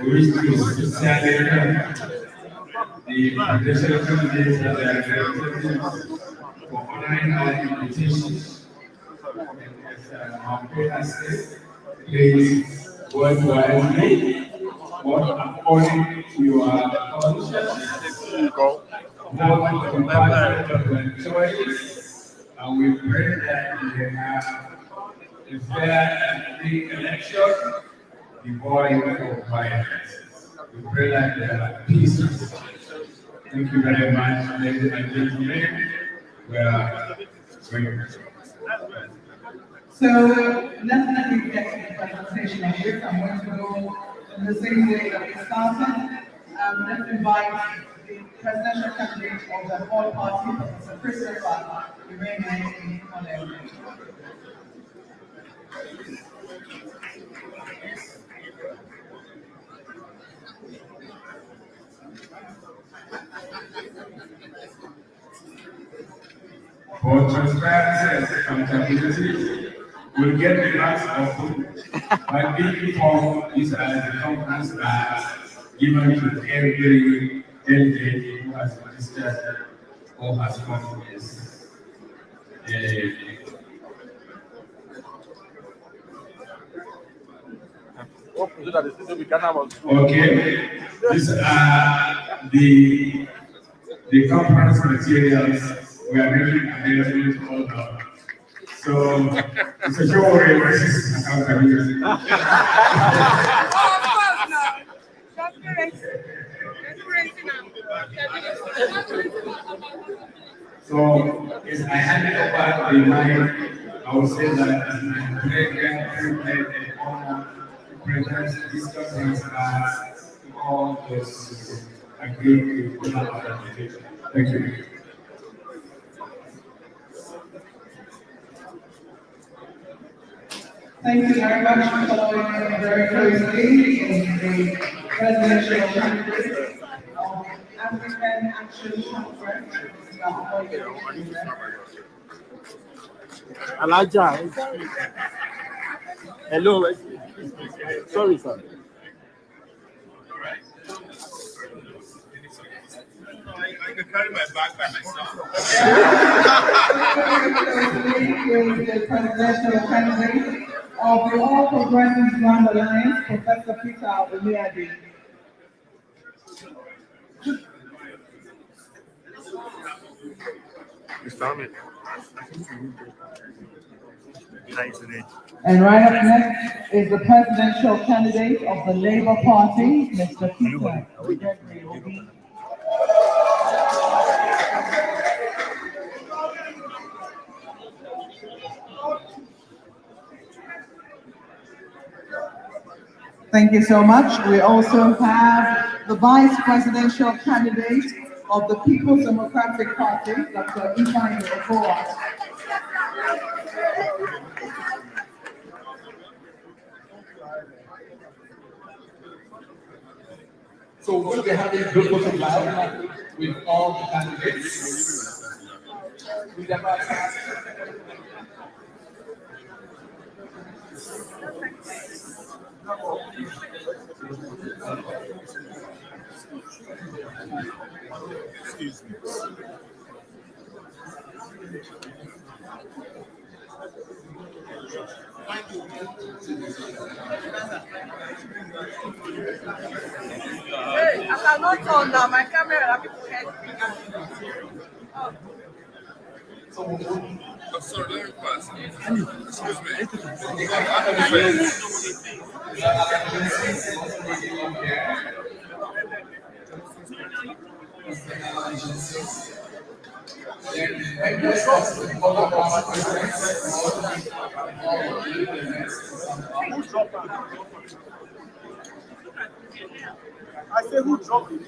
we wish to sincerely thank the presidential candidates and their representatives for honoring our invitation. As our parents said, please work wisely, work according to your conscience, vote for the party of your choice, and we pray that you have a fair and free election before you go violence. We pray that there are peace. Thank you very much, ladies and gentlemen. We are going. So definitely get to the presentation of this. I'm going to go in the same way that we started. Let's invite the presidential candidate of the All Party, Professor Christopher Irene Numone. For transparency and accountability, we'll get the last open by being informed these are the conference cards given to every delegate who has registered or has come to this. Okay, these are the conference materials we are making available to all of us. So it's a Sowore versus accountability. So as I hand it over the mic, I will say that it's my great privilege and honor to present this conference as to all those who agree with our invitation. Thank you. Thank you very much for following very closely in the presidential candidate of African Action Alaja. Hello. Sorry, sir. I can carry my bag by myself. Is the presidential candidate of the All Progressives Grand Alliance, Professor Peter Omiadi. And right up next is the presidential candidate of the Labour Party, Mr. Peter Gregory Obi. Thank you so much. We also have the vice presidential candidate of the People's Democratic Party, Dr. ICAN Okowa. So we'll be having a group photo live with all the candidates. With the Excuse me. Hey, I cannot turn down my camera. Oh, sorry, let me pass. Excuse I say who dropped it?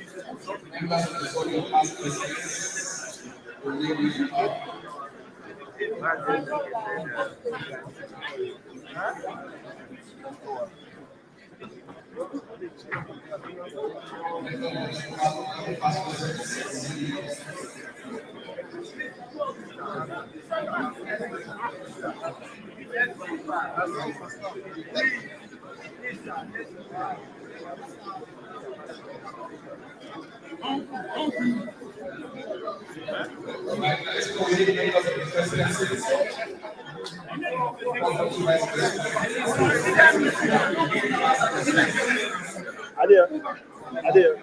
Adia.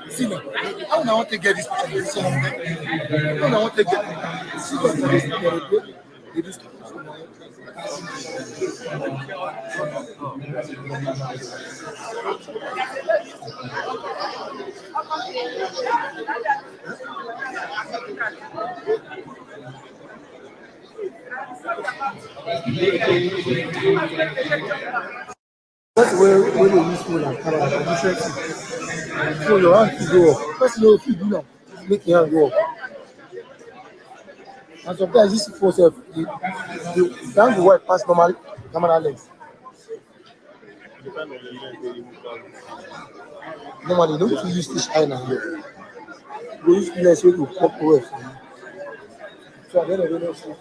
See now, how now I want to get this picture? How now I want to get it? See what it is. That's where they use phone and camera for different things. So your hand to go up. First, if you do that, make your hand go up. And sometimes this for self, the hand go wide past normal camera lens. Normally, no, if you use this eye now, we use lens wey go pop away from you. So at the end of the day, see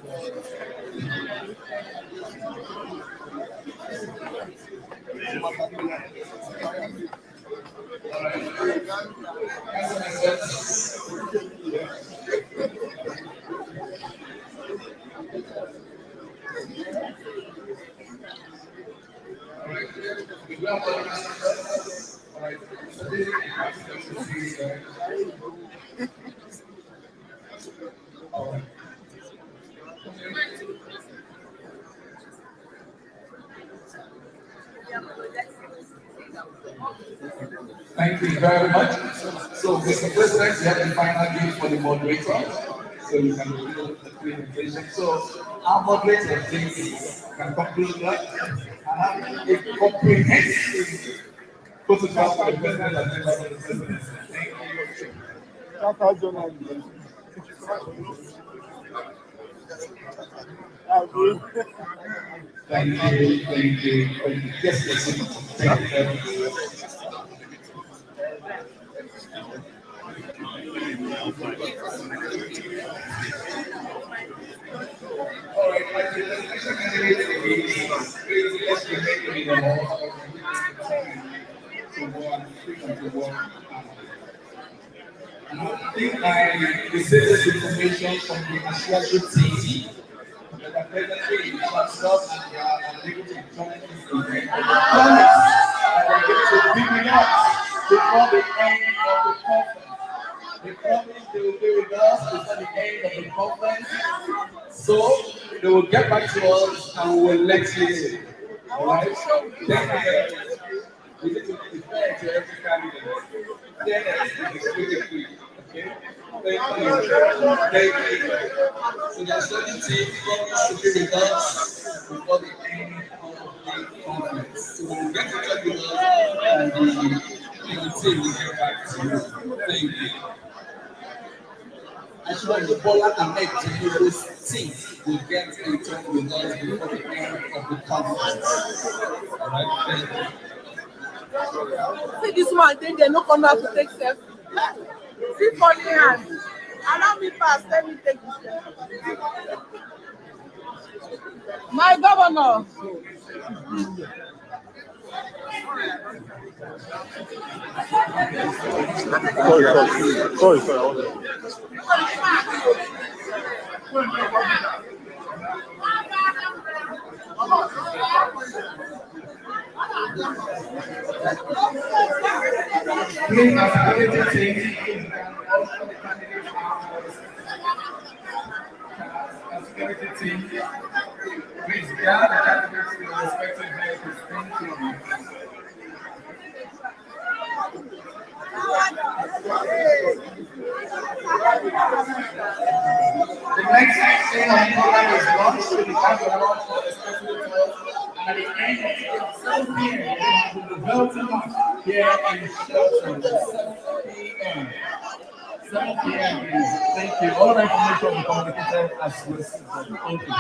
Thank you very much. So, Mr. President, you have the final gift for the moderator. So you can do the presentation. So our moderator please can conclude that and have a comprehensive photograph for the president and members of the presidency. Thank you. Thank you, thank you, thank you. Yes, yes, thank you very much. All right, my presentation candidate is please let's remain in the hall to work, freedom to work. And I think I received this information from the Australian team that are presently in Transcorp and they are unable to join this event. But they promise that they're going to be with us before the end of the conference. They promise they will be with us before the end of the conference. So they will get back to us and we will let you know. All right? Thank you very much. We need to be fair to every candidate. Fairness is critical. Okay? Thank you. Thank you. So the study team promised to be with us before the end of the conference. So we'll get to talk with us and the team will get back to you. Thank you. Actually, Bola and Meg Tinubu's team will get in touch with us before the end of the conference. All right, thank you. See this man, they no come out to take selfie. See funny hand. Allow me pass, let me take this selfie. My governor. Sorry. Please, as a team, also the candidates security team, please gather the candidates in the respective vehicles. Thank you. The next thing on the program is lunch. We have a lunch for the special tours. And at the end of 7 p.m., we have the Belton March here in Shelton. 7 p.m. 7 p.m. please. Thank you. All the information will be communicated as we see them. Thank you.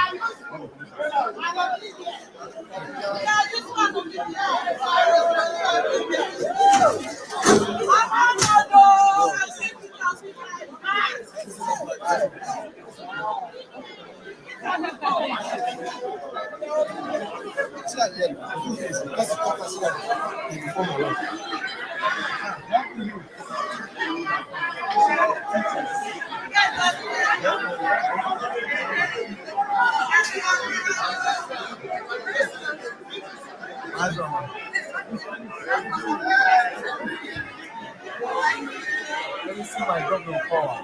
Let me see my government power.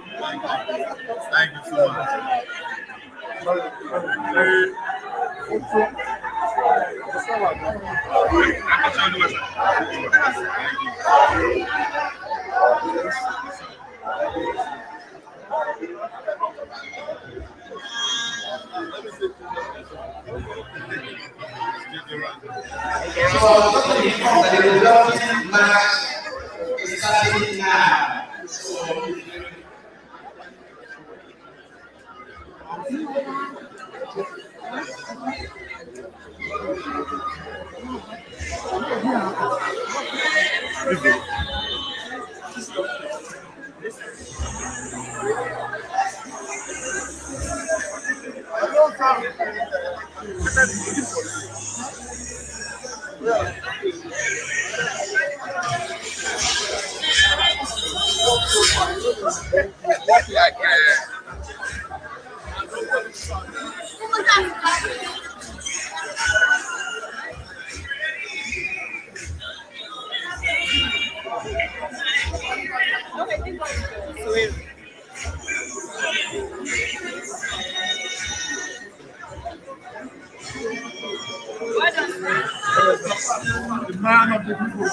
Thank you so much. Starting now. The man of the people.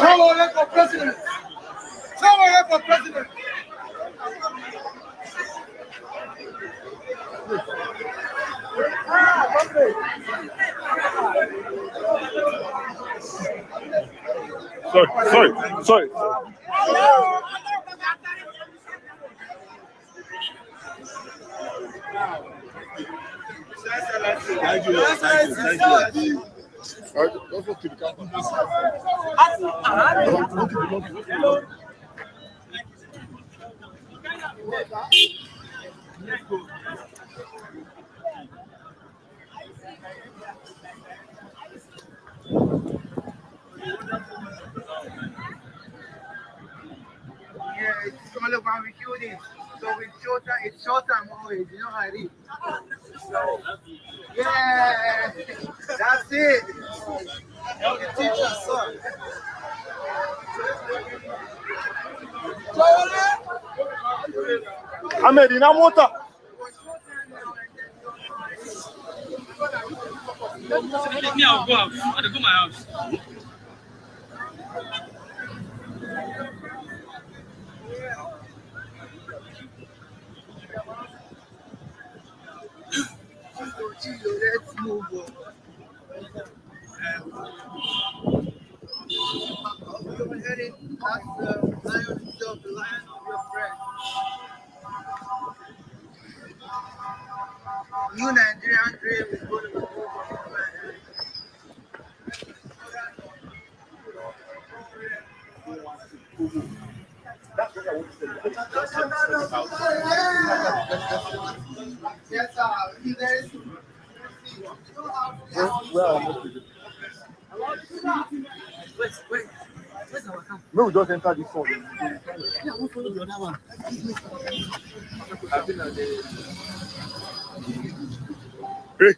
Sowore for president. Sowore for president. Sorry. Thank you. All right, don't go to the camera. Yeah, it's all about recruiting. So it's shorter always, you know how it is. Yeah, that's it. The teacher, son. Ahmed, in water. Me, I'll go out. I'll go to my house. Let's move on. You're heading past the lion himself, the lion of your friend. New Nigerian dream is going to be over. Yes, there is. Wait. Where's our camp? No, we just enter this one. Yeah, we'll follow the other one. Hey.